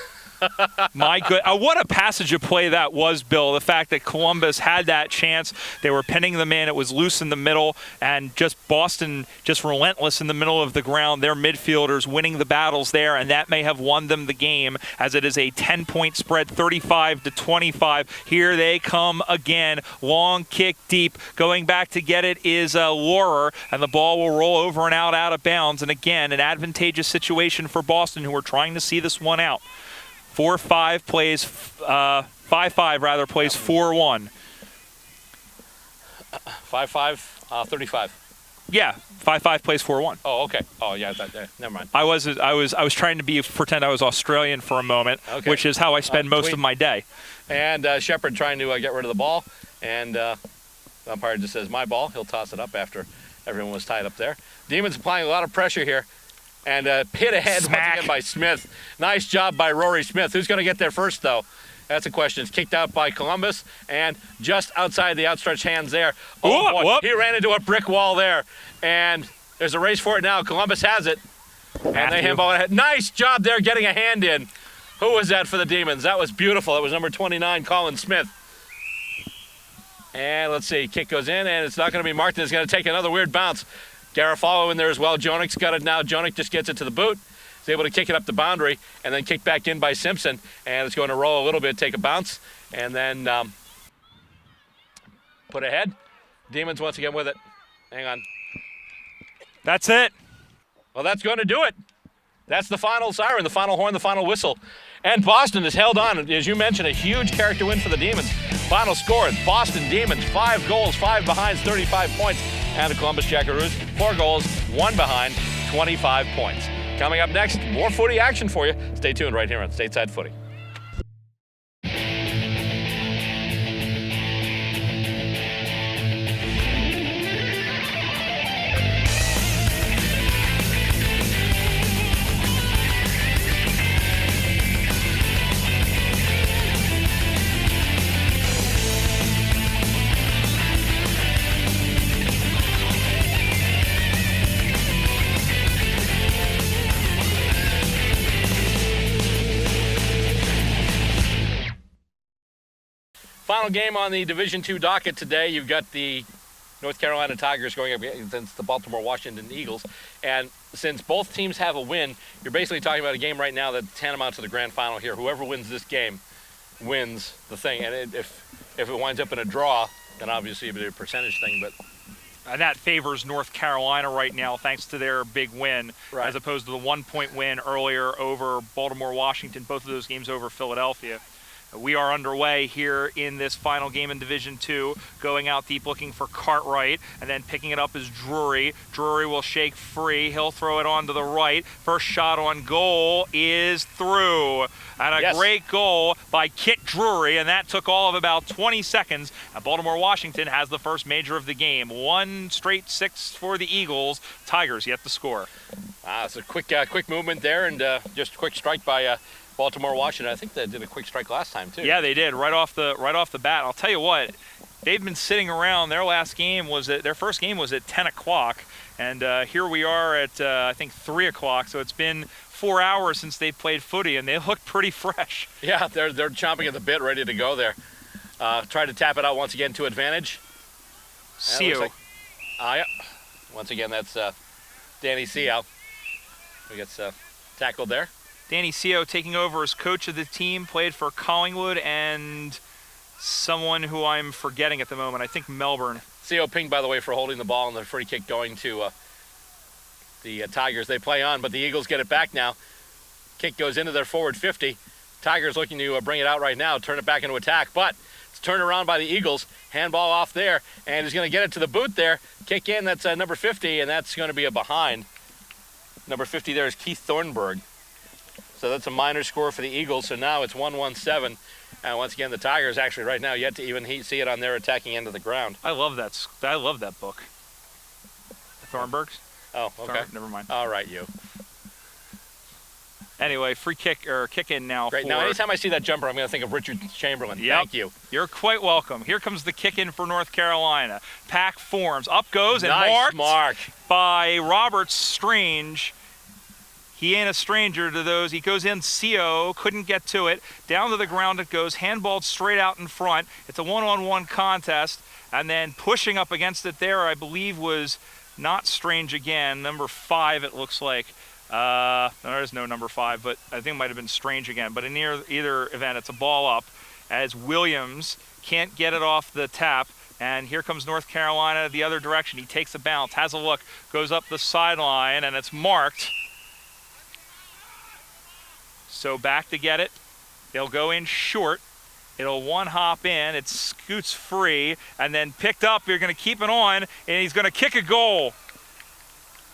My good. What a passage of play that was, Bill. The fact that Columbus had that chance. They were pinning them in. It was loose in the middle. And just Boston just relentless in the middle of the ground. Their midfielders winning the battles there. And that may have won them the game as it is a 10-point spread, 35-25. Here they come again. Long kick deep. Going back to get it is Laurer. And the ball will roll over and out of bounds. And again, an advantageous situation for Boston, who are trying to see this one out. 4-5 plays 5-5 rather plays 4-1. 5-5, 35. Yeah, 5-5 plays 4-1. Oh, okay. Oh, yeah. Never mind. I was trying to pretend I was Australian for a moment, which is how I spend most of my day. And Shepard trying to get rid of the ball, and the umpire just says, "My ball." He'll toss it up after everyone was tied up there. Demons applying a lot of pressure here. And hit ahead once again by Smith. Nice job by Rory Smith. Who's going to get there first, though? That's a question. It's kicked out by Columbus, and just outside the outstretched hands there. Oh, boy. Whoop. He ran into a brick wall there, and there's a race for it now. Columbus has it, and they handball it ahead. Nice job there getting a hand in. Who was that for the Demons? That was beautiful. It was number 29, Colin Smith. And let's see. Kick goes in, and it's not going to be marked. It's going to take another weird bounce. Garofalo in there as well. Jonik's got it now. Jonik just gets it to the boot. He's able to kick it up the boundary and then kick back in by Simpson. And it's going to roll a little bit, take a bounce, and then put ahead. Demons once again with it. Hang on. That's it. Well, that's going to do it. That's the final siren, the final horn, the final whistle. And Boston has held on. As you mentioned, a huge character win for the Demons. Final score, Boston Demons, 5 goals, 5 behinds, 35 points. And the Columbus Jackaroos, 4 goals, 1 behind, 25 points. Coming up next, more footy action for you. Stay tuned right here on Stateside Footy. Final game on the Division II docket today. You've got the North Carolina Tigers going up against the Baltimore-Washington Eagles. And since both teams have a win, you're basically talking about a game right now that's tantamount to the grand final here. Whoever wins this game wins the thing. And if it winds up in a draw, then obviously it'll be a percentage thing. But And that favors North Carolina right now thanks to their big win, right, as opposed to the 1-point win earlier over Baltimore-Washington, both of those games over Philadelphia. We are underway here in this final game in Division II, going out deep looking for Cartwright, and then picking it up is Drury. Drury will shake free. He'll throw it on to the right. First shot on goal is through. And a great goal by Kit Drury, and that took all of about 20 seconds. And Baltimore-Washington has the first major of the game. 1 straight 6 for the Eagles. Tigers yet to score. It's a quick movement there, and just a quick strike by Baltimore-Washington. I think they did a quick strike last time too. Yeah, they did right off the bat. I'll tell you what, they've been sitting around. Their first game was at 10 o'clock, and here we are at I think 3 o'clock. So it's been 4 hours since they played footy, and they look pretty fresh. Yeah, they're chomping at the bit, ready to go there. Try to tap it out once again to advantage. Seo. Yeah. Once again, that's Danny Seo who gets tackled there. Danny Seo taking over as coach of the team, played for Collingwood and someone who I'm forgetting at the moment. I think Melbourne. Seo pinged, by the way, for holding the ball and the free kick going to the Tigers. They play on, but the Eagles get it back now. Kick goes into their forward 50. Tigers looking to bring it out right now, turn it back into attack, but it's turned around by the Eagles. Handball off there, and he's going to get it to the boot there. Kick in, that's number 50, and that's going to be a behind. Number 50 there is Keith Thornburg. So that's a minor score for the Eagles. So now it's 1-1-7. And once again, the Tigers actually right now yet to even see it on their attacking end of the ground. I love that book. The Thornburgs? Oh, okay. Never mind. All right, you. Anyway, free kick or kick in now. Great. Now, anytime I see that jumper, I'm going to think of Richard Chamberlain. Yep. Thank you. You're quite welcome. Here comes the kick in for North Carolina. Pack forms. Up goes and nice marked by Robert Strange. He ain't a stranger to those. He goes in. Seo couldn't get to it. Down to the ground it goes. Handballed straight out in front. It's a one-on-one contest. And then pushing up against it there, I believe, was not Strange again. Number 5, it looks like. There is no number 5, but I think it might have been Strange again. But in either event, it's a ball up as Williams can't get it off the tap. And here comes North Carolina the other direction. He takes a bounce, has a look, goes up the sideline, and it's marked. So back to get it. They'll go in short. It'll one-hop in. It scoots free and then picked up. You're going to keep it on, and he's going to kick a goal.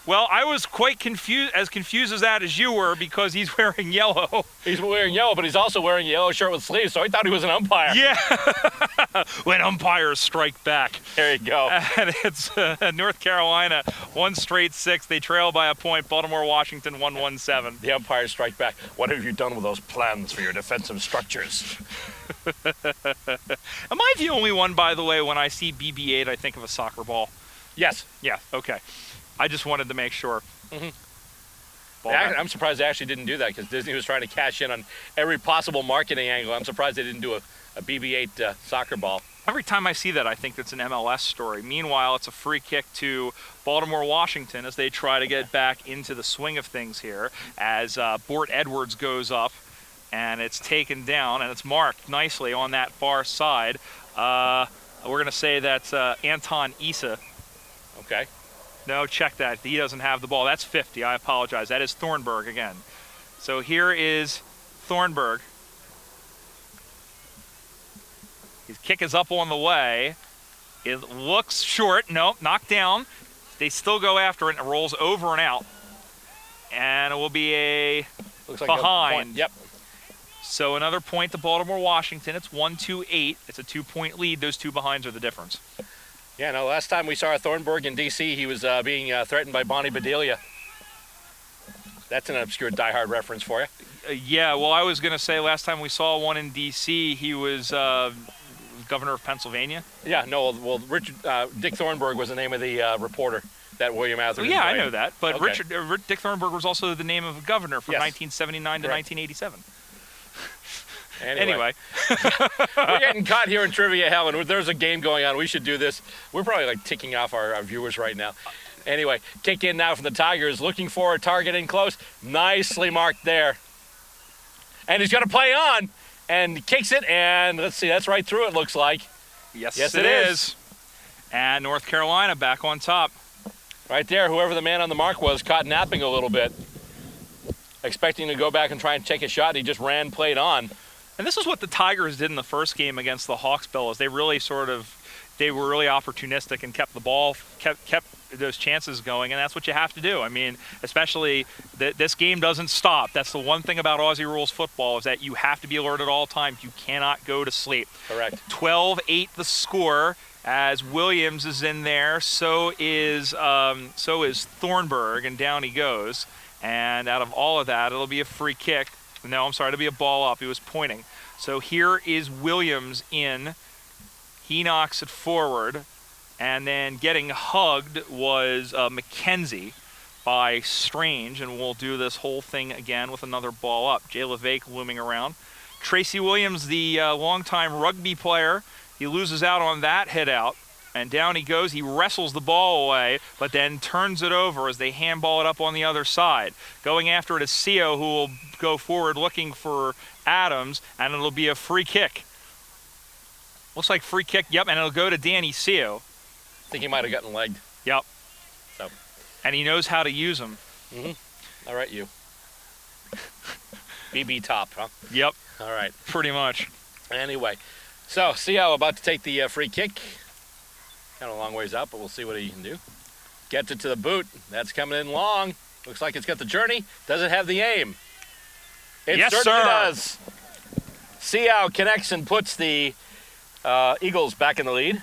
Well, I was quite confused as that as you were, because he's wearing yellow. He's wearing yellow, but he's also wearing a yellow shirt with sleeves, so I thought he was an umpire. Yeah. When umpires strike back. There you go. And it's North Carolina, 1 straight 6. They trail by a point. Baltimore-Washington, 1-1-7. The umpires strike back. What have you done with those plans for your defensive structures? Am I the only one, by the way, when I see BB-8, I think of a soccer ball? Yes. Yeah, okay. I just wanted to make sure. Mm-hmm. I'm surprised they actually didn't do that, because Disney was trying to cash in on every possible marketing angle. I'm surprised they didn't do a BB-8 soccer ball. Every time I see that, I think it's an MLS story. Meanwhile, it's a free kick to Baltimore-Washington as they try to get back into the swing of things here, as Bort Edwards goes up, and it's taken down, and it's marked nicely on that far side. We're going to say that's Anton Issa. Okay. No, check that. He doesn't have the ball. That's 50. I apologize. That is Thornburg again. So here is Thornburg. His kick is up on the way. It looks short. No, knocked down. They still go after it, and it rolls over and out. And it will be a Looks like behind. A point. Yep. So another point to Baltimore-Washington. It's 1-2-8. It's a 2-point lead. Those two behinds are the difference. Yeah, no, last time we saw Thornburg in D.C., he was being threatened by Bonnie Bedelia. That's an obscure diehard reference for you. Yeah, well, I was going to say last time we saw one in D.C., he was governor of Pennsylvania. Yeah, no, well, Dick Thornburg was the name of the reporter that William Atherton. Well, yeah, I know that. But okay. Dick Thornburg was also the name of a governor from Yes. 1979 to Correct. 1987. Anyway. We're getting caught here in trivia hell, and there's a game going on. We should do this. We're probably like ticking off our viewers right now. Anyway, kick in now from the Tigers, looking for a target in close. Nicely marked there. And he's going to play on, and kicks it, and let's see, that's right through it, looks like. Yes, Yes, it it is. And North Carolina back on top. Right there, whoever the man on the mark was caught napping a little bit, expecting to go back and try and take a shot. He just ran, played on. And this is what the Tigers did in the first game against the Hawksbills. They really they were really opportunistic and kept the ball, kept those chances going, and that's what you have to do. I mean, especially this game doesn't stop. That's the one thing about Aussie Rules Football is that you have to be alert at all times. You cannot go to sleep. Correct. 12-8 the score as Williams is in there. So is Thornburg, and down he goes. And out of all of that, it'll be a free kick. No, I'm sorry, it'll be a ball up. He was pointing. So here is Williams in. He knocks it forward. And then getting hugged was McKenzie by Strange. And we'll do this whole thing again with another ball up. Jay LeVake looming around. Tracy Williams, the longtime rugby player, he loses out on that hit out. And down he goes. He wrestles the ball away, but then turns it over as they handball it up on the other side. Going after it is Seo, who will go forward looking for Adams, and it'll be a free kick. Looks like free kick, yep, and it'll go to Danny Seo. I think he might have gotten legged. Yep. So. And he knows how to use them. Mm-hmm. All right, you. BB top, huh? Yep. All right. Pretty much. Anyway, so Seo about to take the free kick. Kind of a long ways out, but we'll see what he can do. Gets it to the boot. That's coming in long. Looks like it's got the journey. Does it have the aim? It Yes, certainly sir. does. Seo connects and puts the Eagles back in the lead.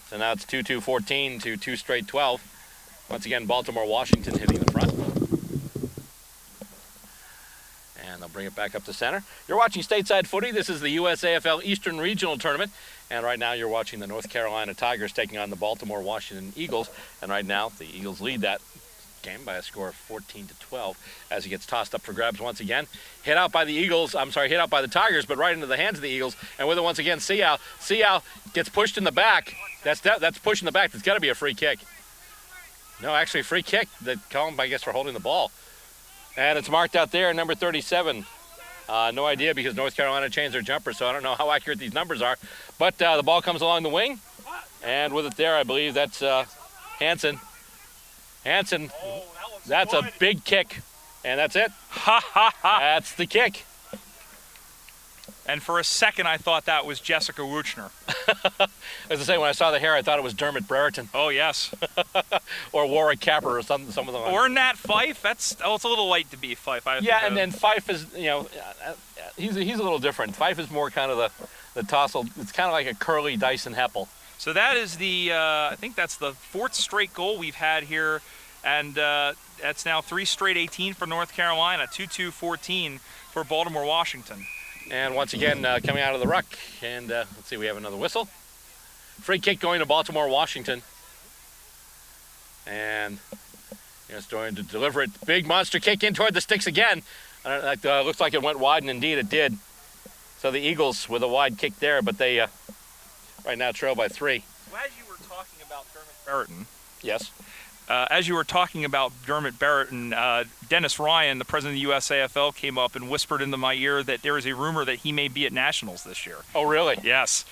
So now it's 2-2-14 to 2 straight 12. Once again, Baltimore-Washington hitting the front. And they'll bring it back up to center. You're watching Stateside Footy. This is the USAFL Eastern Regional Tournament. And right now you're watching the North Carolina Tigers taking on the Baltimore-Washington Eagles. And right now the Eagles lead that game by a score of 14-12 as he gets tossed up for grabs once again. Hit out by the Eagles. I'm sorry, hit out by the Tigers, but right into the hands of the Eagles. And with it once again, Seo. Seo gets pushed in the back. That's pushing the back. That's got to be a free kick. No, actually, free kick. They call him, I guess, for holding the ball. And it's marked out there, number 37. No idea because North Carolina changed their jumper, so I don't know how accurate these numbers are. But the ball comes along the wing, and with it there, I believe that's Hansen. Hansen, that's a big kick, and that's it. That's the kick. And for a second, I thought that was Jessica Wuchner. As I say, when I saw the hair, I thought it was Dermot Brereton. Oh, yes. Or Warwick Capper or some of them. Or Nat Fife. It's a little light to be Fife. Yeah, and then Fife is, he's a little different. Fife is more kind of the tousle. It's kind of like a curly Dyson Heppel. So that is I think that's the 4th straight goal we've had here. And that's now 3 straight 18 for North Carolina, 2-2-14 for Baltimore-Washington. And once again, coming out of the ruck. And let's see, we have another whistle. Free kick going to Baltimore-Washington. And it's going to deliver it. Big monster kick in toward the sticks again. Looks like it went wide, and indeed it did. So the Eagles with a wide kick there, but they right now trail by 3. So as you were talking about Dermot Brereton. Yes. As you were talking about Dermot Brereton, Dennis Ryan, the president of the USAFL, came up and whispered into my ear that there is a rumor that he may be at Nationals this year. Oh, really? Yes.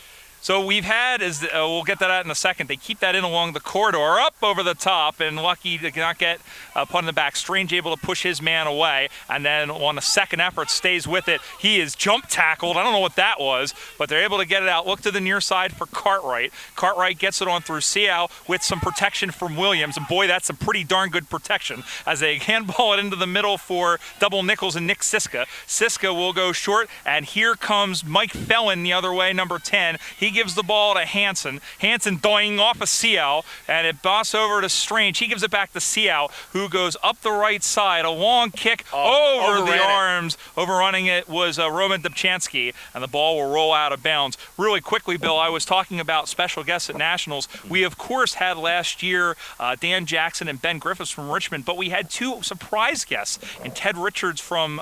So we've had, we'll get that out in a second, they keep that in along the corridor, up over the top, and lucky to not get put in the back. Strange able to push his man away, and then on the second effort stays with it. He is jump tackled. I don't know what that was, but they're able to get it out. Look to the near side for Cartwright. Cartwright gets it on through Seau with some protection from Williams, and boy, that's some pretty darn good protection as they handball it into the middle for Double Nichols and Nick Siska. Siska will go short, and here comes Mike Felon the other way, number 10. He gives the ball to Hansen. Hansen doing off of Seau, and it bounces over to Strange. He gives it back to Seau, who goes up the right side. A long kick over the arms. Overrunning it was Roman Dubchansky, and the ball will roll out of bounds. Really quickly, Bill, I was talking about special guests at Nationals. We, of course, had last year Dan Jackson and Ben Griffiths from Richmond, but we had two surprise guests, and Ted Richards from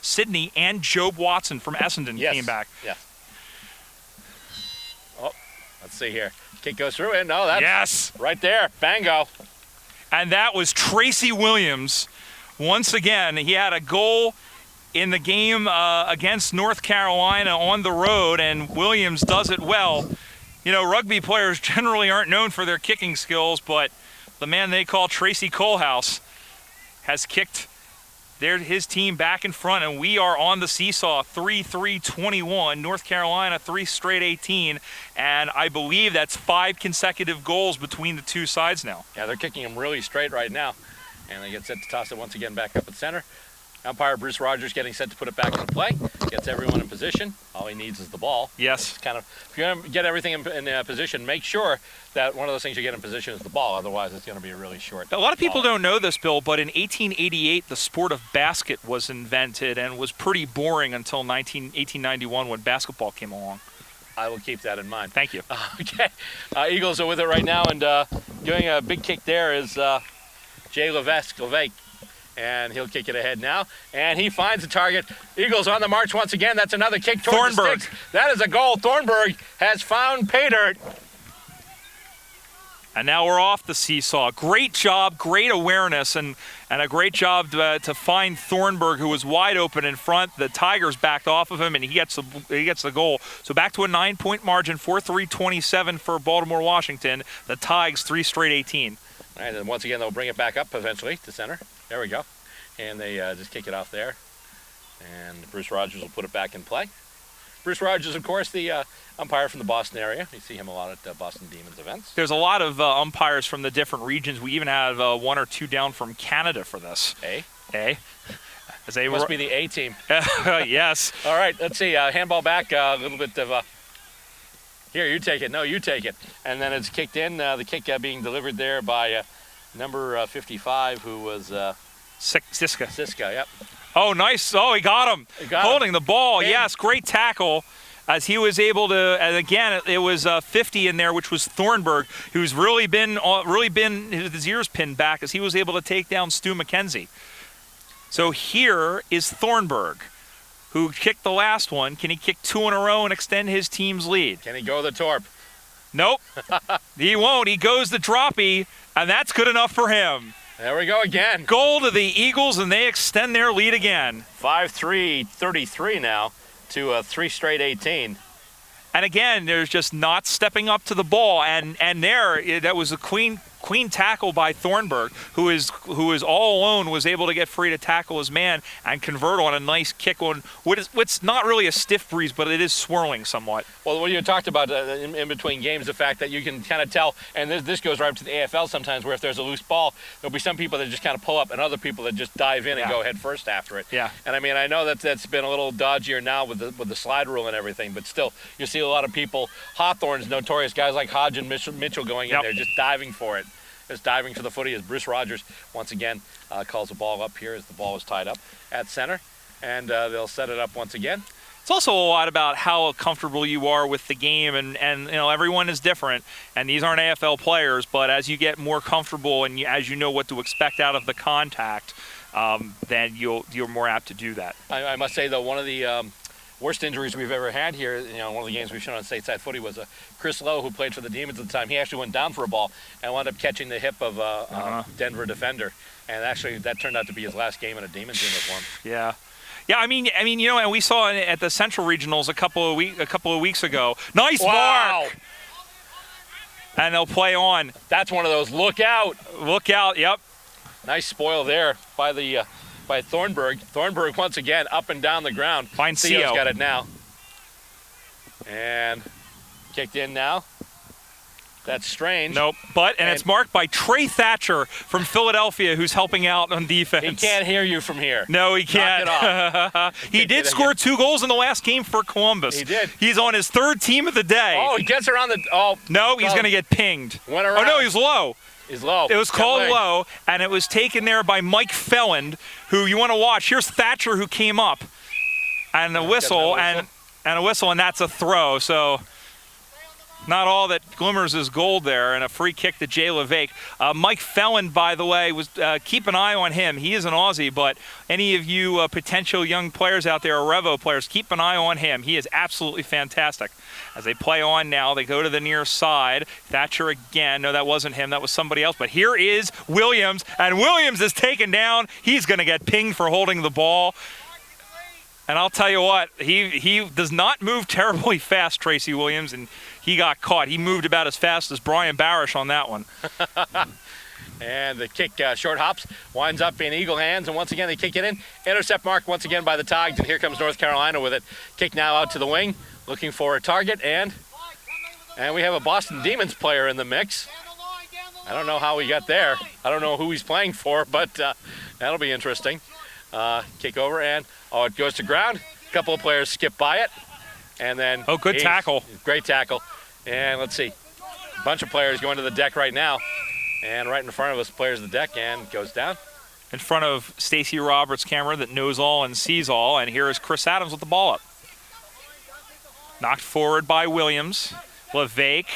Sydney and Job Watson from Essendon came back. Yeah. Let's see here. Kick goes through it. No, that's right there. Bango. And that was Tracy Williams. Once again, he had a goal in the game against North Carolina on the road, and Williams does it well. You know, rugby players generally aren't known for their kicking skills, but the man they call Tracy Colehouse has kicked his team back in front, and we are on the seesaw. 3-3-21. North Carolina 3 straight 18, and I believe that's 5 consecutive goals between the two sides now. Yeah, they're kicking them really straight right now, and they get set to toss it once again back up at center. Umpire Bruce Rogers getting set to put it back into play. Gets everyone in position. All he needs is the ball. Yes. It's kind of, if you're going to get everything in position, make sure that one of those things you get in position is the ball. Otherwise, it's going to be a really short A lot of people ball. don't know this, Bill, but in 1888, the sport of basket was invented and was pretty boring until 1891 when basketball came along. I will keep that in mind. Thank you. Okay. Eagles are with it right now, and doing a big kick there is Jay Levesque. And he'll kick it ahead now. And he finds the target. Eagles on the march once again. That's another kick towards the sticks. That is a goal. Thornburg has found pay dirt. And now we're off the seesaw. Great job, great awareness, and a great job to find Thornburg, who was wide open in front. The Tigers backed off of him, and he gets the goal. So back to a 9-point margin, 4-3-27 for Baltimore-Washington. The Tigers 3 straight 18. All right, and once again, they'll bring it back up eventually to center. There we go. And they just kick it off there. And Bruce Rogers will put it back in play. Bruce Rogers, of course, the umpire from the Boston area. You see him a lot at Boston Demons events. There's a lot of umpires from the different regions. We even have 1 or 2 down from Canada for this. As they must be the A team. Yes. All right, let's see. Handball back, a little bit of here, you take it. No, you take it. And then it's kicked in. The kick being delivered there by number 55, who was Siska. Siska, yep. Oh, nice. Oh, he got him. Holding the ball. Yes, great tackle. As he was able to, and again, it was 50 in there, which was Thornburg, who's really been his ears pinned back as he was able to take down Stu McKenzie. So here is Thornburg, who kicked the last one. Can he kick 2 in a row and extend his team's lead? Can he go the torp? Nope. He won't. He goes the droppy, and that's good enough for him. There we go again. Goal to the Eagles, and they extend their lead again. 5-3-33 now to 3 straight 18. And again, there's just not stepping up to the ball, and that was a clean tackle by Thornburg, who is all alone, was able to get free to tackle his man and convert on a nice kick on what's not really a stiff breeze, but it is swirling somewhat. Well, what you talked about in between games, the fact that you can kind of tell, and this goes right up to the AFL sometimes, where if there's a loose ball, there'll be some people that just kind of pull up and other people that just dive in and go head first after it. Yeah. And I mean, I know that's been a little dodgier now with the slide rule and everything, but still, you see a lot of people. Hawthorne's notorious, guys like Hodge and Mitchell going in there just diving for it. Just diving for the footy as Bruce Rogers once again calls the ball up here as the ball is tied up at center, and they'll set it up once again. It's also a lot about how comfortable you are with the game, and you know, everyone is different, and these aren't AFL players, but as you get more comfortable and as you know what to expect out of the contact, then you're more apt to do that. I must say, though, one of the worst injuries we've ever had here, you know, one of the games we've shown on Stateside Footy was Chris Lowe, who played for the Demons at the time. He actually went down for a ball and wound up catching the hip of a Denver defender. And actually, that turned out to be his last game in a Demons uniform. Yeah. Yeah, I mean, and we saw at the Central Regionals a couple of weeks ago. Nice mark. And they'll play on. That's one of those. Look out. Look out. Yep. Nice spoil there by Thornburg. Thornburg once again up and down the ground. Fine. Theo's got it now. And kicked in now. That's strange. Nope. And it's marked by Trey Thatcher from Philadelphia, who's helping out on defense. He can't hear you from here. No, he can't. Knock it off. He did score 2 goals in the last game for Columbus. He did. He's on his 3rd team of the day. Oh, he gets around the. Oh. No, he's going to get pinged. Went around. Oh, no, he's low. He's low. It was called low, and it was taken there by Mike Felland, who you want to watch. Here's Thatcher, who came up, and a whistle, and a whistle, and that's a throw. So not all that glimmers is gold there, and a free kick to Jay LeVake. Mike Felland, by the way, was keep an eye on him. He is an Aussie, but any of you potential young players out there, or Revo players, keep an eye on him. He is absolutely fantastic. As they play on now, they go to the near side. Thatcher again. No, that wasn't him. That was somebody else. But here is Williams, and Williams is taken down. He's going to get pinged for holding the ball. And I'll tell you what, he does not move terribly fast, Tracy Williams, and he got caught. He moved about as fast as Brian Barish on that one. And the kick short hops, winds up in Eagle hands, and once again they kick it in. Intercept mark once again by the Tigers, and here comes North Carolina with it. Kick now out to the wing, looking for a target, and we have a Boston Demons player in the mix. I don't know how he got there. I don't know who he's playing for, but that'll be interesting. Kick over, and it goes to ground. A couple of players skip by it, and then good tackle. Great tackle. And let's see, a bunch of players going to the deck right now, and right in front of us, players of the deck, and goes down. In front of Stacey Roberts' camera that knows all and sees all, and here is Chris Adams with the ball up. Knocked forward by Williams. LeVake,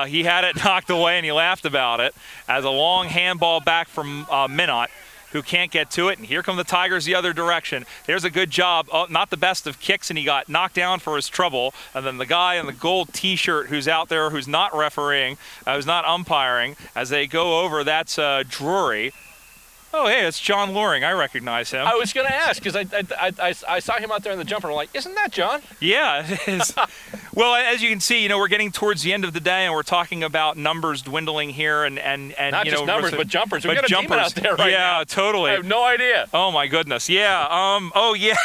he had it knocked away, and he laughed about it as a long handball back from Minot, who can't get to it, and here come the Tigers the other direction. There's a good job, not the best of kicks, and he got knocked down for his trouble, and then the guy in the gold t-shirt who's out there, who's not refereeing, who's not umpiring, as they go over, that's Drury. Oh, hey, it's John Loring. I recognize him. I was going to ask, because I saw him out there in the jumper, and I'm like, isn't that John? Yeah, it is. Well, as you can see, we're getting towards the end of the day, and we're talking about numbers dwindling here, and not just numbers, but jumpers. We got a demon out there right now. Yeah, totally. I have no idea. Oh my goodness. Yeah. Oh yeah.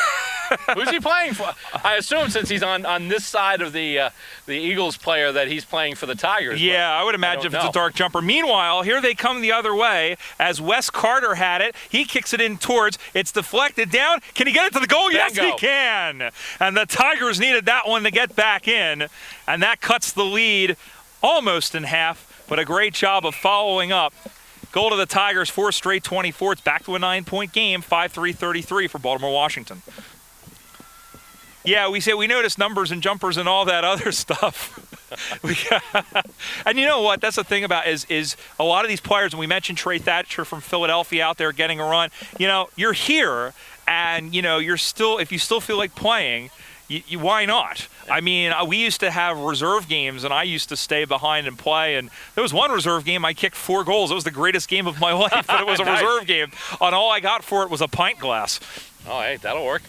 Who's he playing for? I assume since he's on this side of the Eagles player that he's playing for the Tigers. Yeah, I would imagine if it's a dark jumper. Meanwhile, here they come the other way as Wes Carter had it. He kicks it in towards. It's deflected down. Can he get it to the goal? Bingo. Yes, he can. And the Tigers needed that one to get back in. And that cuts the lead almost in half, but a great job of following up. Goal to the Tigers, 4 straight 24. It's back to a 9-point game, 5-3-33 for Baltimore-Washington. Yeah, we noticed numbers and jumpers and all that other stuff. And you know what? That's the thing about is a lot of these players, and we mentioned Trey Thatcher from Philadelphia out there getting a run. You're here, and you're still, if you still feel like playing, why not? I mean, we used to have reserve games, and I used to stay behind and play. And there was one reserve game I kicked 4 goals. It was the greatest game of my life, but it was a reserve game. And all I got for it was a pint glass. Oh, hey, that'll work.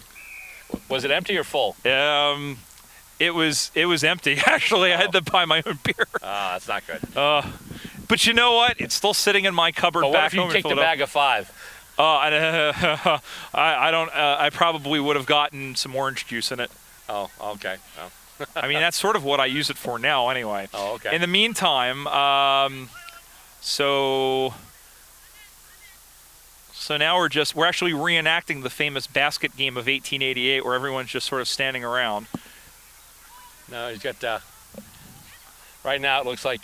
Was it empty or full? It was empty. Actually, I had to buy my own beer. That's not good. But you know what? It's still sitting in my cupboard back home in Philadelphia. What if you kicked a bag of 5? I don't. I probably would have gotten some orange juice in it. Oh, okay. Oh. I mean, that's sort of what I use it for now, anyway. Oh, okay. In the meantime, so now we're actually reenacting the famous basket game of 1888, where everyone's just sort of standing around. No, he's got. Right now, it looks like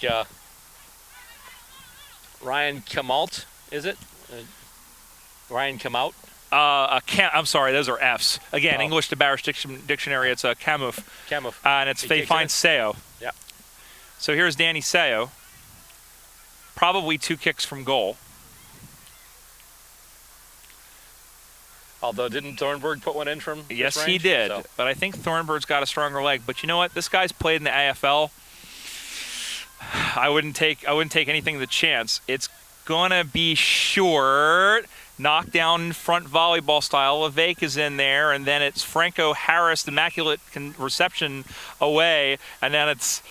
Ryan Kamalt. Is it? Ryan Kamalt. I'm sorry, those are F's. Again, English to Barish Dictionary, it's a Camouf. And it's Fayfine Seo. Yeah. So here's Danny Seo. Probably 2 kicks from goal. Although, didn't Thornburg put one in from Yes, range? he did. So. But I think Thornburg's got a stronger leg. But you know what? This guy's played in the AFL. I wouldn't take anything the chance. It's gonna be short. knockdown front volleyball style. Levesque is in there, and then it's Franco Harris, immaculate reception away, and then it's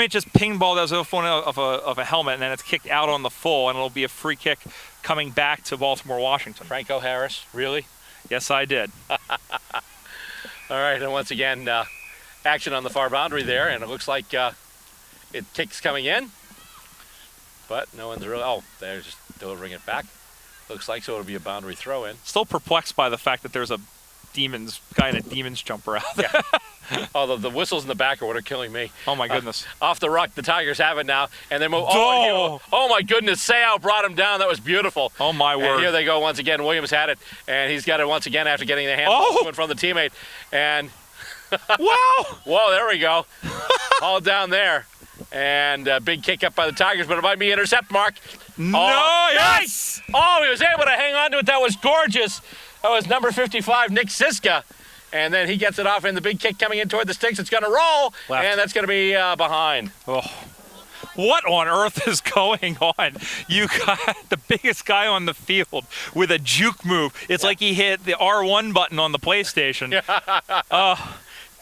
just ping ball that was of a helmet, and then it's kicked out on the full, and it'll be a free kick coming back to Baltimore-Washington. Franco Harris, really? Yes, I did. All right, and once again, action on the far boundary there, and it looks like it kicks coming in, but no one's really, they're just delivering it back. Looks like, so it'll be a boundary throw in. Still perplexed by the fact that there's a guy in a Demons jumper out there. Yeah. Oh, the whistles in the back are what are killing me. Oh my goodness. Off the ruck, the Tigers have it now, and they move. Oh my goodness, Seau brought him down. That was beautiful. Oh my word. And here they go once again. Williams had it, and he's got it once again after getting the hand from the teammate. And wow! Whoa, there we go. All down there. And a big kick up by the Tigers, but it might be intercept, Mark. Nice! Oh, he was able to hang on to it. That was gorgeous. That was number 55, Nick Siska. And then he gets it off, and the big kick coming in toward the sticks. It's going to roll, left. And that's going to be behind. Oh. What on earth is going on? You got the biggest guy on the field with a juke move. It's like he hit the R1 button on the PlayStation.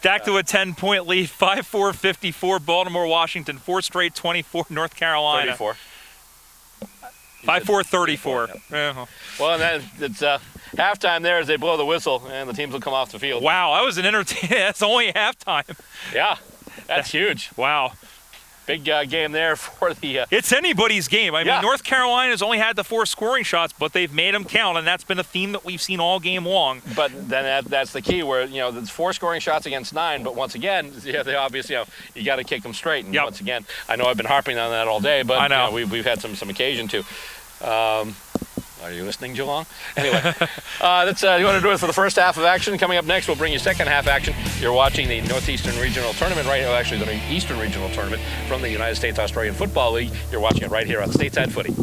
Back to a 10-point lead, 5-4-54, Baltimore-Washington, 4 straight 24, North Carolina. 34. 5-4-34. Yeah. Well, and then it's halftime there as they blow the whistle, and the teams will come off the field. Wow, that was an entertaining. That's only halftime. Yeah, that's huge. Wow. Big game there for the... It's anybody's game. I mean, North Carolina's only had the 4 scoring shots, but they've made them count, and that's been a theme that we've seen all game long. But then that's the key where, there's 4 scoring shots against 9, but once again, they obviously, you got to kick them straight. And once again, I know I've been harping on that all day, but I know. We've had some occasion to. Are you listening, Geelong? Anyway, that's you want to do it for the first half of action. Coming up next, we'll bring you second half action. You're watching the Northeastern Regional Tournament actually the Eastern Regional Tournament from the United States Australian Football League. You're watching it right here on Stateside Footy.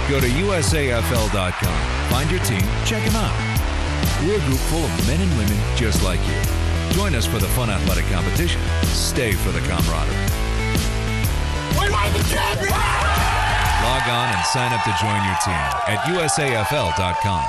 Go to USAFL.com. Find your team, check them out. We're a group full of men and women just like you. Join us for the fun athletic competition. Stay for the camaraderie. We want the champion! Log on and sign up to join your team at USAFL.com.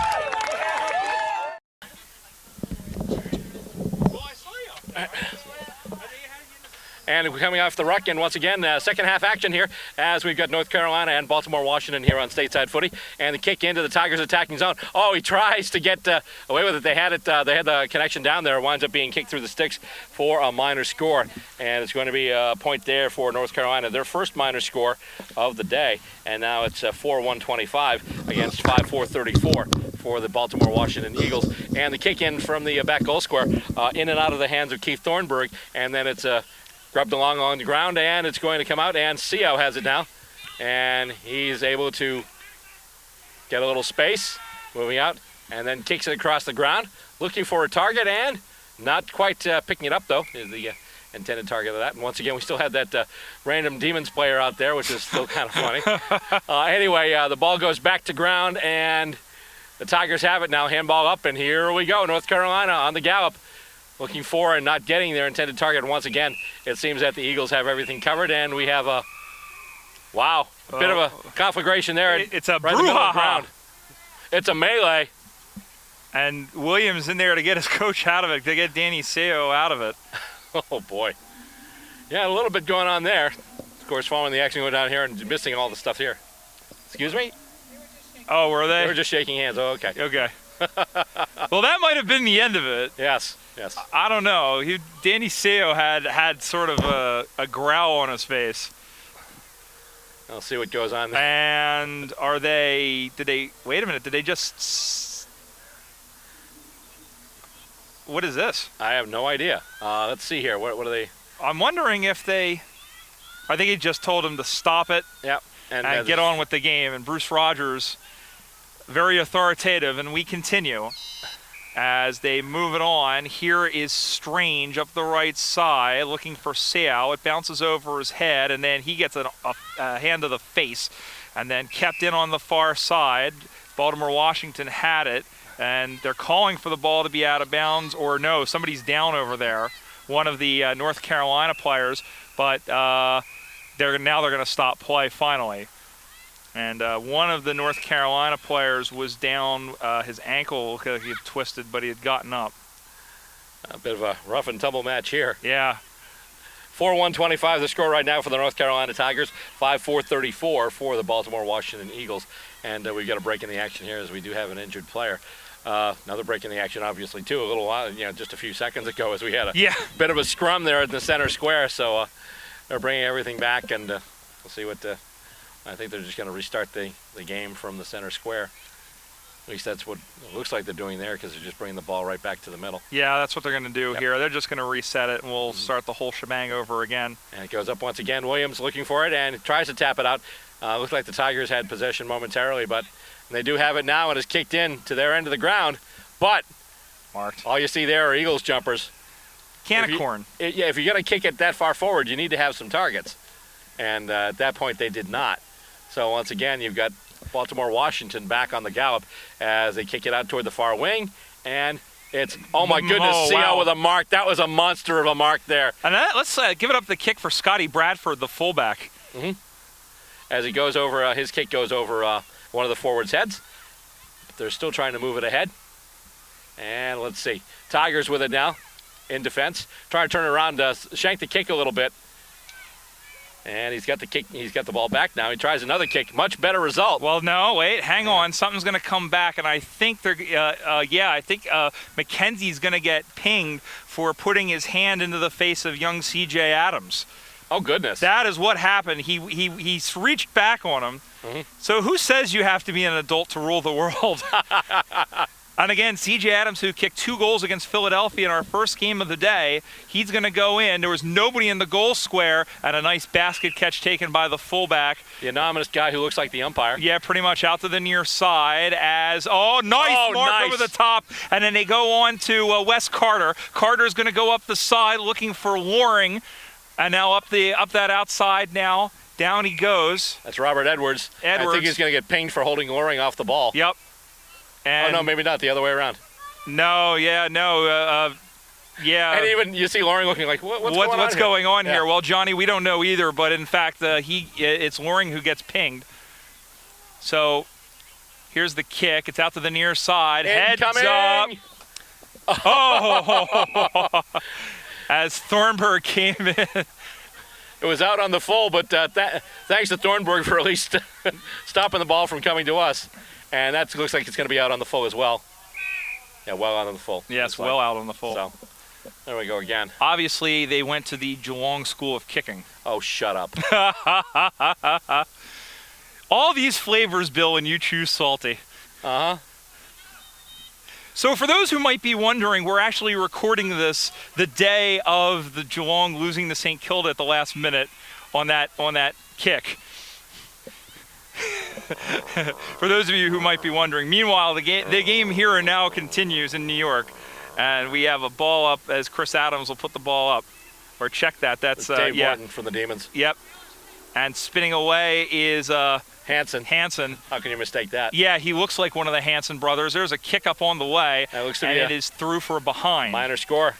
And we're coming off the ruck, and once again, second half action here as we've got North Carolina and Baltimore-Washington here on Stateside Footy. And the kick into the Tigers' attacking zone. Oh, he tries to get away with it. They had the connection down there. It winds up being kicked through the sticks for a minor score. And it's going to be a point there for North Carolina, their first minor score of the day. And now it's 4-1-25 against 5-4-34 for the Baltimore-Washington Eagles. And the kick in from the back goal square in and out of the hands of Keith Thornburg. And then it's grubbed along on the ground, and it's going to come out, and Seau has it now. And he's able to get a little space, moving out, and then kicks it across the ground, looking for a target, and not quite picking it up, though, is the intended target of that. And once again, we still had that random Demons player out there, which is still kind of funny. Anyway, the ball goes back to ground, and the Tigers have it now, handball up, and here we go, North Carolina on the gallop. Looking for and not getting their intended target. Once again, it seems that the Eagles have everything covered, and we have a bit of a conflagration there. It's a right brouhaha. It's a melee. And Williams in there to get his coach out of it, to get Danny Seau out of it. Oh, boy. Yeah, a little bit going on there. Of course, following the action going down here and missing all the stuff here. Excuse me? Oh, were they? They were just shaking hands. Oh, okay. Okay. Well, that might have been the end of it. Yes. I don't know. Danny Seau had sort of a growl on his face. I'll see what goes on there. And wait a minute, did they just... What is this? I have no idea. Let's see here. What are they? I'm wondering if I think he just told him to stop it. Yep. And get on with the game. And Bruce Rogers, very authoritative, and we continue. As they move it on, here is Strange up the right side looking for Seau. It bounces over his head, and then he gets a hand to the face, and then kept in on the far side. Baltimore-Washington had it, and they're calling for the ball to be out of bounds, or no, somebody's down over there, one of the North Carolina players, but they're going to stop play finally. And one of the North Carolina players was down, his ankle he had twisted, but he had gotten up. A bit of a rough and tumble match here. Yeah. 4-1-25 the score right now for the North Carolina Tigers. 5-4-34 for the Baltimore-Washington Eagles. And we've got a break in the action here as we do have an injured player. Another break in the action, obviously, too. A little while, just a few seconds ago as we had a bit of a scrum there at the center square. So they're bringing everything back, and we'll see what I think they're just going to restart the game from the center square. At least that's what it looks like they're doing there, because they're just bringing the ball right back to the middle. Yeah, that's what they're going to do here. They're just going to reset it, and we'll start the whole shebang over again. And it goes up once again. Williams looking for it and tries to tap it out. Looks like the Tigers had possession momentarily, but they do have it now, and it's kicked in to their end of the ground. But marked. All you see there are Eagles jumpers. Can of corn. If you're going to kick it that far forward, you need to have some targets. And at that point, they did not. So once again, you've got Baltimore-Washington back on the gallop as they kick it out toward the far wing. And it's, oh my goodness, CO with a mark. That was a monster of a mark there. And let's give it up the kick for Scotty Bradford, the fullback. As he goes over, his kick goes over one of the forwards' heads. But they're still trying to move it ahead. And let's see. Tigers with it now in defense. Trying to turn it around, shank the kick a little bit. And he's got the kick. He's got the ball back now. He tries another kick. Much better result. Well, no, wait, hang on. Something's going to come back, and I think they're. I think McKenzie's going to get pinged for putting his hand into the face of young C.J. Adams. Oh goodness! That is what happened. He reached back on him. So who says you have to be an adult to rule the world? And again, C.J. Adams, who kicked 2 goals against Philadelphia in our first game of the day, he's going to go in. There was nobody in the goal square, and a nice basket catch taken by the fullback. The anonymous guy who looks like the umpire. Yeah, pretty much out to the near side as, mark over the top. And then they go on to Wes Carter. Carter's going to go up the side looking for Loring, and now up that outside now. Down he goes. That's Robert Edwards. I think he's going to get pinged for holding Loring off the ball. Yep. And no, maybe not. The other way around. No. And even you see Loring looking like, what's going on here? Well, Johnny, we don't know either. But in fact, it's Loring who gets pinged. So here's the kick. It's out to the near side. Heads up. Oh! As Thornburg came in. It was out on the full, but thanks to Thornburg for at least stopping the ball from coming to us. And that looks like it's going to be out on the full as well. Yeah, well out on the full. Yes, well out on the full. So, there we go again. Obviously, they went to the Geelong School of Kicking. Oh, shut up. All these flavors, Bill, and you choose salty. Uh-huh. So for those who might be wondering, we're actually recording this the day of the Geelong losing to St. Kilda at the last minute on that kick. For those of you who might be wondering. Meanwhile, the game here and now continues in New York. And we have a ball up as Chris Adams will put the ball up. Or check that. That's Dave Morton from the Demons. Yep. And spinning away is Hansen. How can you mistake that? Yeah, he looks like one of the Hansen brothers. There's a kick up on the way. That looks to and be it is through for a behind. Minor score.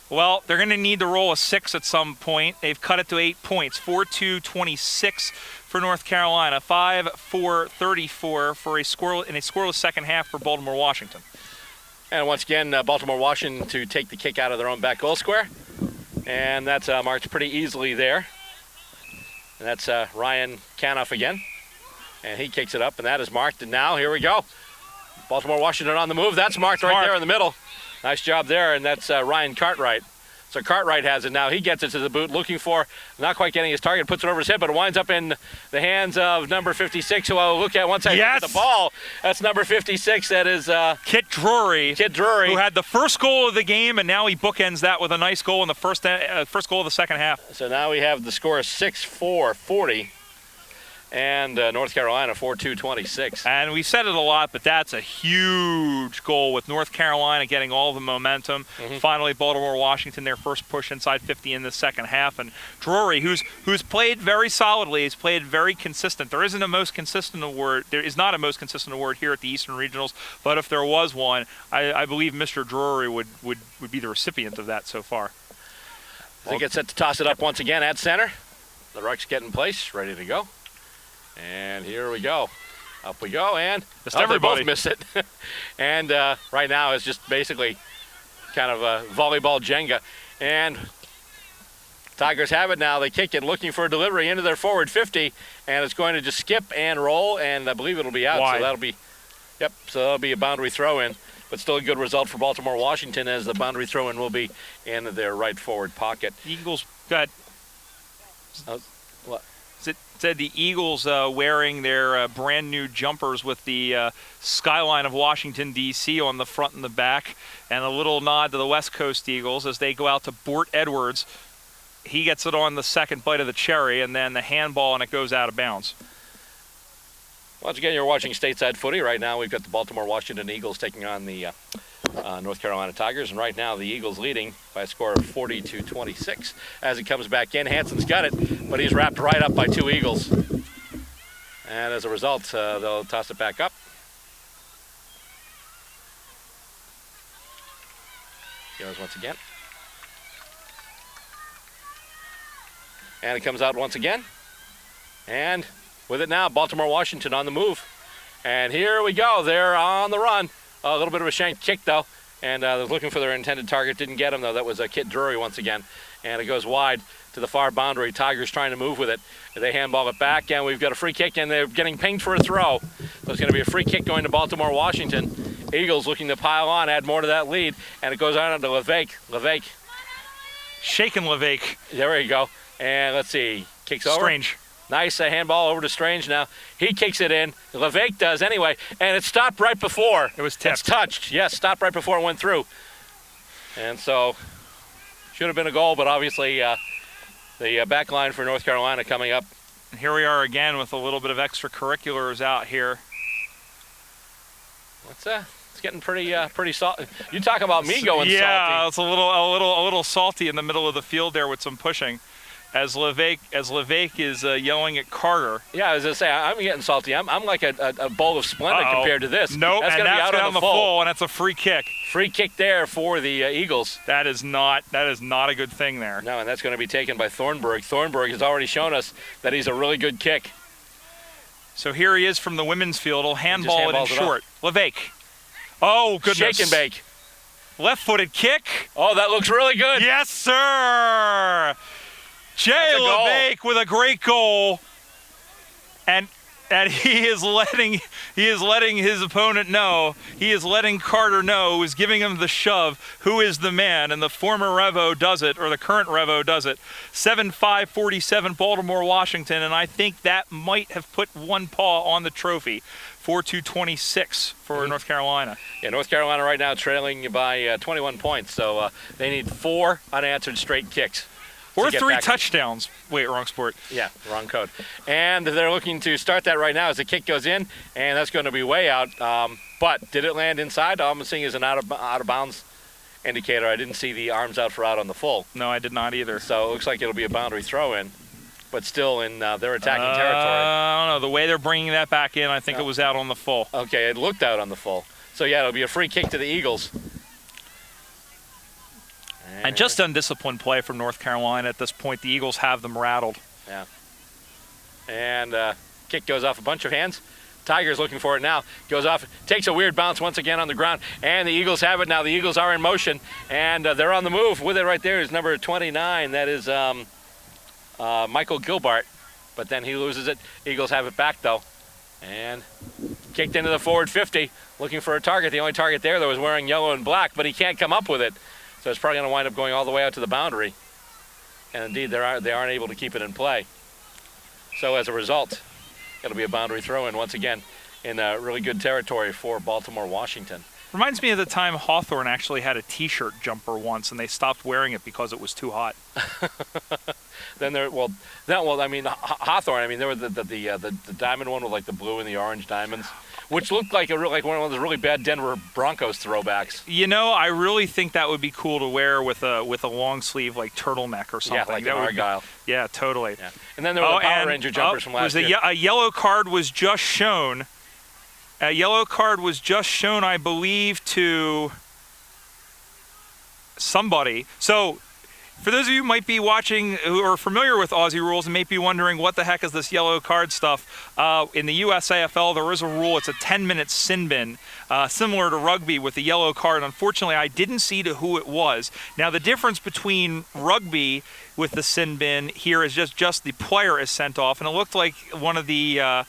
Well, they're going to need to roll a 6 at some point. They've cut it to 8 points. 4-2-26 for North Carolina. 5-4-34 for a scoreless second half for Baltimore-Washington. And once again, Baltimore-Washington to take the kick out of their own back goal square. And that's marked pretty easily there. And that's Ryan Canoff again. And he kicks it up, and that is marked. And now, here we go. Baltimore-Washington on the move. That's marked right there in the middle. Nice job there, and that's Ryan Cartwright. So Cartwright has it now. He gets it to the boot, looking for, not quite getting his target, puts it over his head, but it winds up in the hands of number 56, who I'll look at once I look at the ball. That's number 56. That is Kit Drury. Who had the first goal of the game, and now he bookends that with a nice goal in the first goal of the second half. So now we have the score 6-4-40. And North Carolina 4-2-26. And we said it a lot, but that's a huge goal with North Carolina getting all the momentum. Finally, Baltimore-Washington, their first push inside 50 in the second half. And Drury, who's played very solidly, he's played very consistent. There isn't a most consistent award. There is not a most consistent award here at the Eastern Regionals, but if there was one, I believe Mr. Drury would be the recipient of that so far. They get set to toss it up once again at center. The ruck's get in place, ready to go. And here we go. Up we go, and everybody they both miss it. And right now it's just basically kind of a volleyball Jenga. And Tigers have it now. They kick it, looking for a delivery into their forward 50, and it's going to just skip and roll, and I believe it'll be out. Wide. So that'll be a boundary throw-in, but still a good result for Baltimore-Washington, as the boundary throw-in will be in their right forward pocket. Eagles got. What? Said the Eagles wearing their brand new jumpers with the skyline of Washington, D.C. on the front and the back, and a little nod to the West Coast Eagles as they go out to Bort Edwards. He gets it on the second bite of the cherry, and then the handball, and it goes out of bounds. Once again, you're watching Stateside Footy. Right now we've got the Baltimore-Washington Eagles taking on the North Carolina Tigers, and right now the Eagles leading by a score of 40-26. As it comes back in, Hanson's got it, but he's wrapped right up by two Eagles. And as a result, they'll toss it back up. Goes once again. And it comes out once again. And with it now, Baltimore-Washington on the move. And here we go. They're on the run. A little bit of a shank kick, though. And they're looking for their intended target. Didn't get him, though. That was Kit Drury once again. And it goes wide to the far boundary. Tigers trying to move with it. They handball it back, and we've got a free kick, and they're getting pinged for a throw. So it's going to be a free kick going to Baltimore-Washington. Eagles looking to pile on, add more to that lead. And it goes on to Levesque. Levesque. Shaking Levesque. There we go. And let's see. Kicks over. Strange. Nice handball over to Strange now. He kicks it in. Levesque does anyway. And it stopped right before. It was tipped. It's touched. Yes, stopped right before it went through. And so, should have been a goal, but obviously the back line for North Carolina coming up. And here we are again with a little bit of extracurriculars out here. It's getting pretty salty. You talk about me going salty. Yeah, it's a little salty in the middle of the field there with some pushing. As Levesque is yelling at Carter. Yeah, as I say, I'm getting salty. I'm like a bowl of Splenda compared to this. Nope, that's and gonna that's be out on the full, and that's a free kick. Free kick there for the Eagles. That is not a good thing there. No, and that's going to be taken by Thornburg. Thornburg has already shown us that he's a really good kick. So here he is from the women's field. He'll handball it in short. Levesque. Oh, goodness. Shake and bake. Left-footed kick. Oh, that looks really good. Yes, sir. Jay Levesque with a great goal, and he is letting his opponent know, he is letting Carter know, who is giving him the shove, who is the man, and the former Revo does it, or the current Revo does it. 7-5-47 Baltimore-Washington, and I think that might have put one paw on the trophy. 4-2-26 for North Carolina. Yeah, North Carolina right now trailing by 21 points, so they need 4 unanswered straight kicks. Or 3 touchdowns. Wait, wrong sport. Yeah, wrong code. And they're looking to start that right now as the kick goes in, and that's going to be way out. But did it land inside? All I'm seeing is an out of bounds indicator. I didn't see the arms out for out on the full. No, I did not either. So it looks like it'll be a boundary throw in, but still in their attacking territory. I don't know. The way they're bringing that back in, I think it was out on the full. Okay, it looked out on the full. So yeah, it'll be a free kick to the Eagles. And just undisciplined play from North Carolina at this point. The Eagles have them rattled. Yeah. And kick goes off a bunch of hands. Tigers looking for it now. Goes off, takes a weird bounce once again on the ground. And the Eagles have it now. The Eagles are in motion. And they're on the move. With it right there is number 29. That is Michael Gilbart. But then he loses it. Eagles have it back, though. And kicked into the forward 50. Looking for a target. The only target there that was wearing yellow and black. But he can't come up with it. So it's probably going to wind up going all the way out to the boundary. And indeed, they aren't able to keep it in play. So as a result, it'll be a boundary throw-in once again in really good territory for Baltimore-Washington. Reminds me of the time Hawthorne actually had a T-shirt jumper once, and they stopped wearing it because it was too hot. Hawthorne. I mean, there was the diamond one with like the blue and the orange diamonds, which looked like one of those really bad Denver Broncos throwbacks. You know, I really think that would be cool to wear with a long sleeve like turtleneck or something. Yeah, like that an Argyle. Yeah, totally. Yeah. And then there were the Power Ranger jumpers from last year. A yellow card was just shown. A yellow card was just shown, I believe, to somebody. So For those of you who might be watching who are familiar with Aussie rules and may be wondering what the heck is this yellow card stuff, in the USAFL there is a rule. It's a 10-minute sin bin, similar to rugby with the yellow card. Unfortunately, I didn't see who it was. Now, the difference between rugby with the sin bin here is just the player is sent off, and it looked like one of the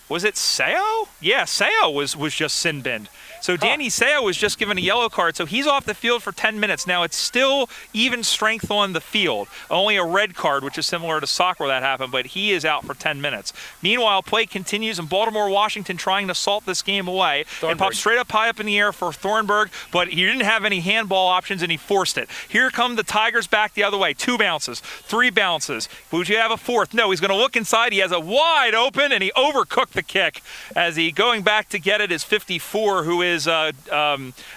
was it Sao? Yeah, Sao was just sin binned. So Danny Sao was just given a yellow card, so he's off the field for 10 minutes. Now, it's still even strength on the field. Only a red card, which is similar to soccer where that happened, but he is out for 10 minutes. Meanwhile, play continues, and Baltimore-Washington trying to salt this game away. And popped straight up high up in the air for Thornburg, but he didn't have any handball options, and he forced it. Here come the Tigers back the other way. 2 bounces, 3 bounces. Would you have a fourth? No, he's going to look inside. He has a wide open, and he overcooked the kick. As he going back to get it is 54, who is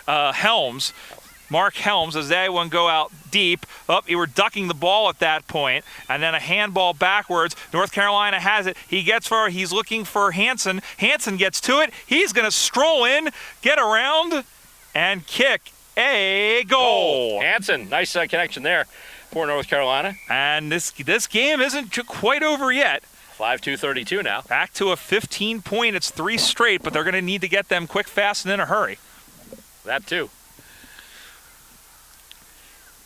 Helms, Mark Helms, as they one go out deep. You were ducking the ball at that point, and then a handball backwards. North Carolina has it. He's looking for Hansen. Hansen gets to it. He's going to stroll in, get around, and kick a goal. Hansen, nice connection there for North Carolina. And this game isn't quite over yet. 5-2-32 now. Back to a 15-point. It's 3 straight, but they're going to need to get them quick, fast, and in a hurry. That too.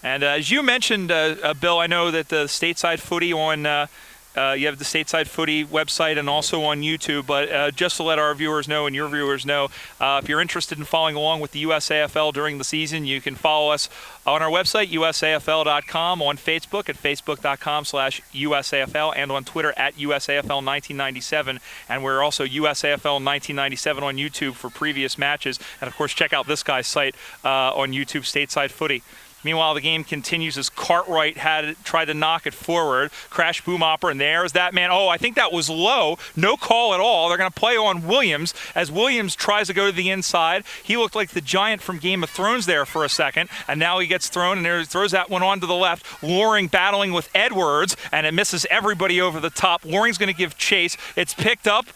And as you mentioned, Bill, I know that the Stateside Footy on you have the Stateside Footy website and also on YouTube, but just to let our viewers know and your viewers know, if you're interested in following along with the USAFL during the season, you can follow us on our website, USAFL.com, on Facebook at Facebook.com/USAFL, and on Twitter at USAFL1997. And we're also USAFL1997 on YouTube for previous matches. And, of course, check out this guy's site on YouTube, Stateside Footy. Meanwhile, the game continues as Cartwright tried to knock it forward. Crash boom opera, and there's that man. Oh, I think that was low. No call at all. They're going to play on Williams as Williams tries to go to the inside. He looked like the giant from Game of Thrones there for a second, and now he gets thrown, and throws that one on to the left. Loring battling with Edwards, and it misses everybody over the top. Loring's going to give chase. It's picked up.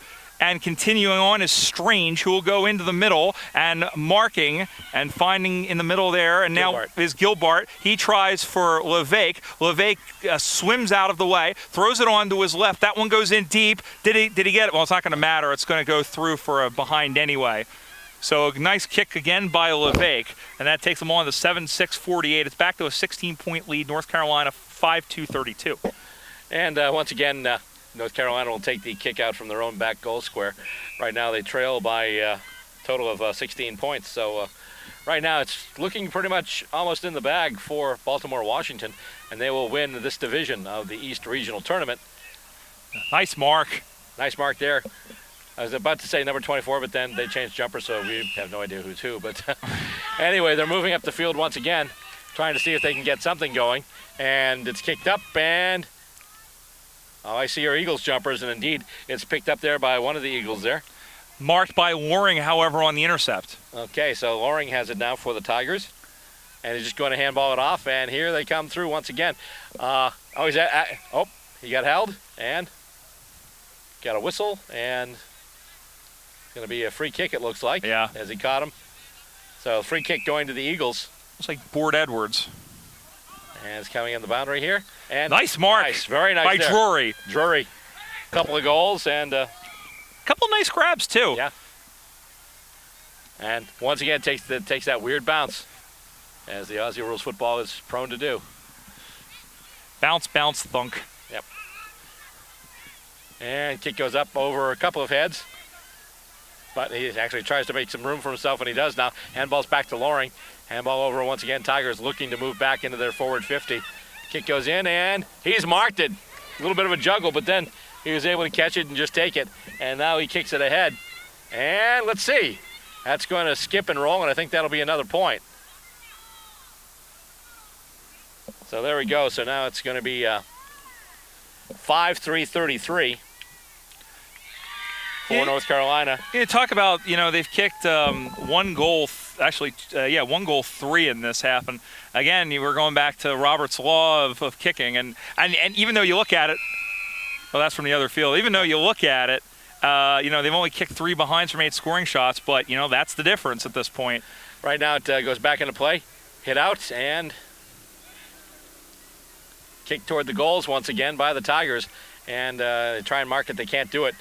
And continuing on is Strange, who will go into the middle and marking and finding in the middle there. And now is Gilbart. He tries for Levesque. Levesque swims out of the way, throws it on to his left. That one goes in deep. Did he get it? Well, it's not going to matter. It's going to go through for a behind anyway. So a nice kick again by Levesque, and that takes them on to 7-6-48. It's back to a 16-point lead. North Carolina 5-2-32. And once again, North Carolina will take the kick out from their own back goal square. Right now they trail by a total of 16 points. So right now it's looking pretty much almost in the bag for Baltimore-Washington, and they will win this division of the East Regional Tournament. Nice mark. Nice mark there. I was about to say number 24, but then they changed jumpers, so we have no idea who's who. But anyway, they're moving up the field once again, trying to see if they can get something going. And it's kicked up, and I see your Eagles jumpers, and indeed, it's picked up there by one of the Eagles there. Marked by Loring, however, on the intercept. Okay, so Loring has it now for the Tigers. And he's just going to handball it off, and here they come through once again. He got held, and got a whistle, and it's going to be a free kick, it looks like, as he caught him. So free kick going to the Eagles. Looks like Board Edwards. And it's coming in the boundary here. And nice mark. Nice, very nice by there. Drury. Drury. Couple of goals and a couple nice grabs too. Yeah. And once again takes that weird bounce, as the Aussie Rules Football is prone to do. Bounce, bounce, thunk. Yep. And kick goes up over a couple of heads. But he actually tries to make some room for himself, and he does now. Handball's back to Loring. Handball over once again. Tigers looking to move back into their forward 50. Kick goes in, and he's marked it. A little bit of a juggle, but then he was able to catch it and just take it. And now he kicks it ahead. And let's see. That's going to skip and roll, and I think that'll be another point. So there we go. So now it's going to be 5-3-33. For North Carolina. You talk about, they've kicked one goal, one goal, 3 in this half. And again, we're going back to Robert's law of kicking. And even though you look at it, well, that's from the other field. Even though you look at it, they've only kicked 3 behinds from 8 scoring shots. But, that's the difference at this point. Right now it goes back into play. Hit out, and Kick toward the goals once again by the Tigers, and they try and mark it. They can't do it.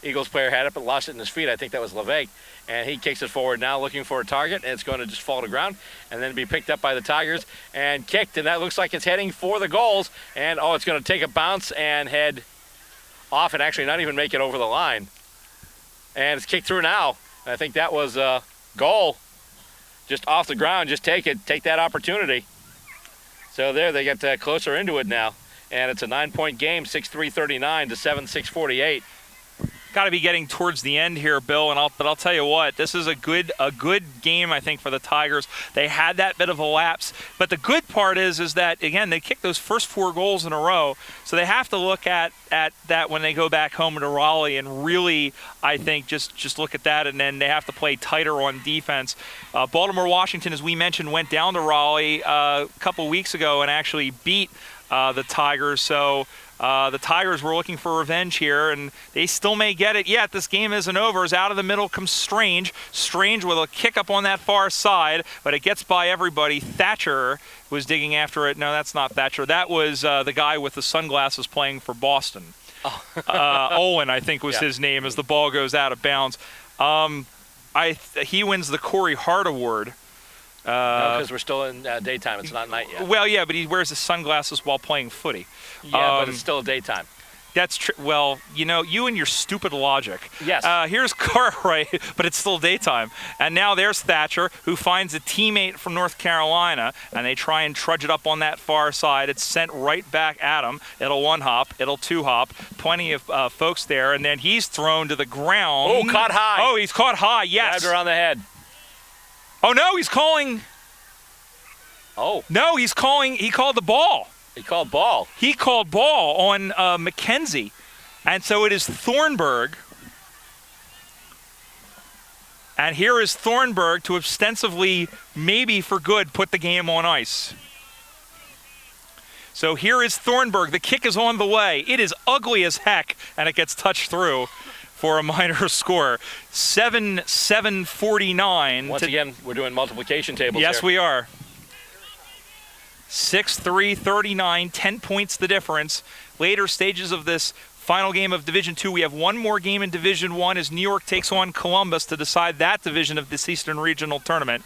Eagles player had it but lost it in his feet. I think that was LeVay. And he kicks it forward now looking for a target, and it's going to just fall to ground and then be picked up by the Tigers and kicked, and that looks like it's heading for the goals. And, it's going to take a bounce and head off and actually not even make it over the line. And it's kicked through now. And I think that was a goal just off the ground. Just take it. Take that opportunity. So there, they get closer into it now. And it's a 9-point game, 6-3-39 to 7-6-48. Got to be getting towards the end here, Bill, but I'll tell you what, this is a good game, I think, for the Tigers. They had that bit of a lapse, but the good part is that, again, they kicked those first 4 goals in a row, so they have to look at that when they go back home to Raleigh and really, I think, just look at that, and then they have to play tighter on defense. Baltimore-Washington, as we mentioned, went down to Raleigh a couple weeks ago and actually beat the Tigers, so the Tigers were looking for revenge here, and they still may get it yet. This game isn't over. As out of the middle comes Strange. Strange with a kick up on that far side, but it gets by everybody. Thatcher was digging after it. No, that's not Thatcher. That was the guy with the sunglasses playing for Boston. Owen, I think, was his name, as the ball goes out of bounds. He wins the Corey Hart Award. No, because we're still in daytime. It's not night yet. Well, yeah, but he wears his sunglasses while playing footy. Yeah, but it's still daytime. That's true. Well, you and your stupid logic. Yes. Here's Cartwright, but it's still daytime. And now there's Thatcher, who finds a teammate from North Carolina, and they try and trudge it up on that far side. It's sent right back at him. It'll 1-hop. It'll 2-hop. Plenty of folks there, and then he's thrown to the ground. Oh, caught high. Oh, he's caught high, yes. Grabbed her on the head. Oh, no, he's calling. Oh. No, he's calling. He called the ball. He called ball. He called ball on McKenzie. And so it is Thornburg. And here is Thornburg to ostensibly, maybe for good, put the game on ice. So here is Thornburg. The kick is on the way. It is ugly as heck, and it gets touched through for a minor score. 7-7-49. Once again, we're doing multiplication tables Yes, here. we are. 6-3-39, 10 points the difference. Later stages of this final game of Division II, we have one more game in Division I as New York takes on Columbus to decide that division of this Eastern Regional Tournament.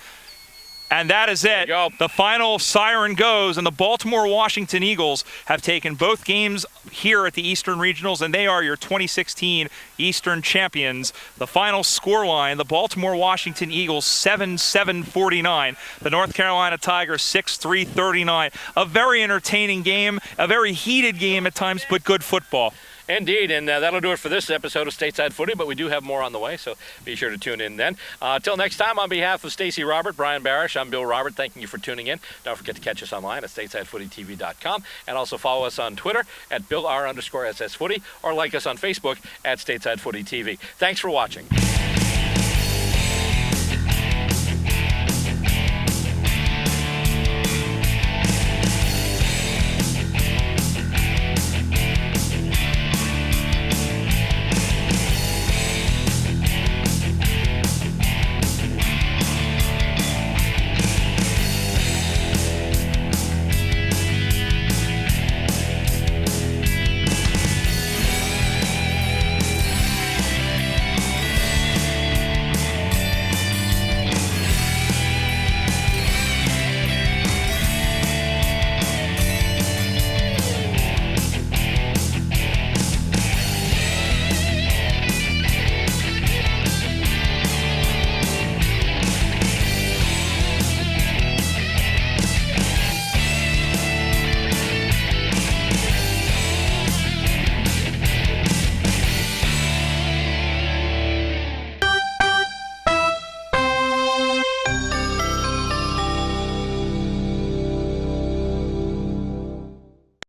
And that is it. The final siren goes, and the Baltimore-Washington Eagles have taken both games here at the Eastern Regionals, and they are your 2016 Eastern champions. The final scoreline, the Baltimore-Washington Eagles 7-7-49. The North Carolina Tigers 6-3-39. A very entertaining game, a very heated game at times, but good football. Indeed, and that'll do it for this episode of Stateside Footy, but we do have more on the way, so be sure to tune in then. Till next time, on behalf of Stacey Robert, Brian Barish, I'm Bill Robert, thanking you for tuning in. Don't forget to catch us online at StatesideFootyTV.com, and also follow us on Twitter at BillR_SSFooty, or like us on Facebook at Stateside Footy TV. Thanks for watching.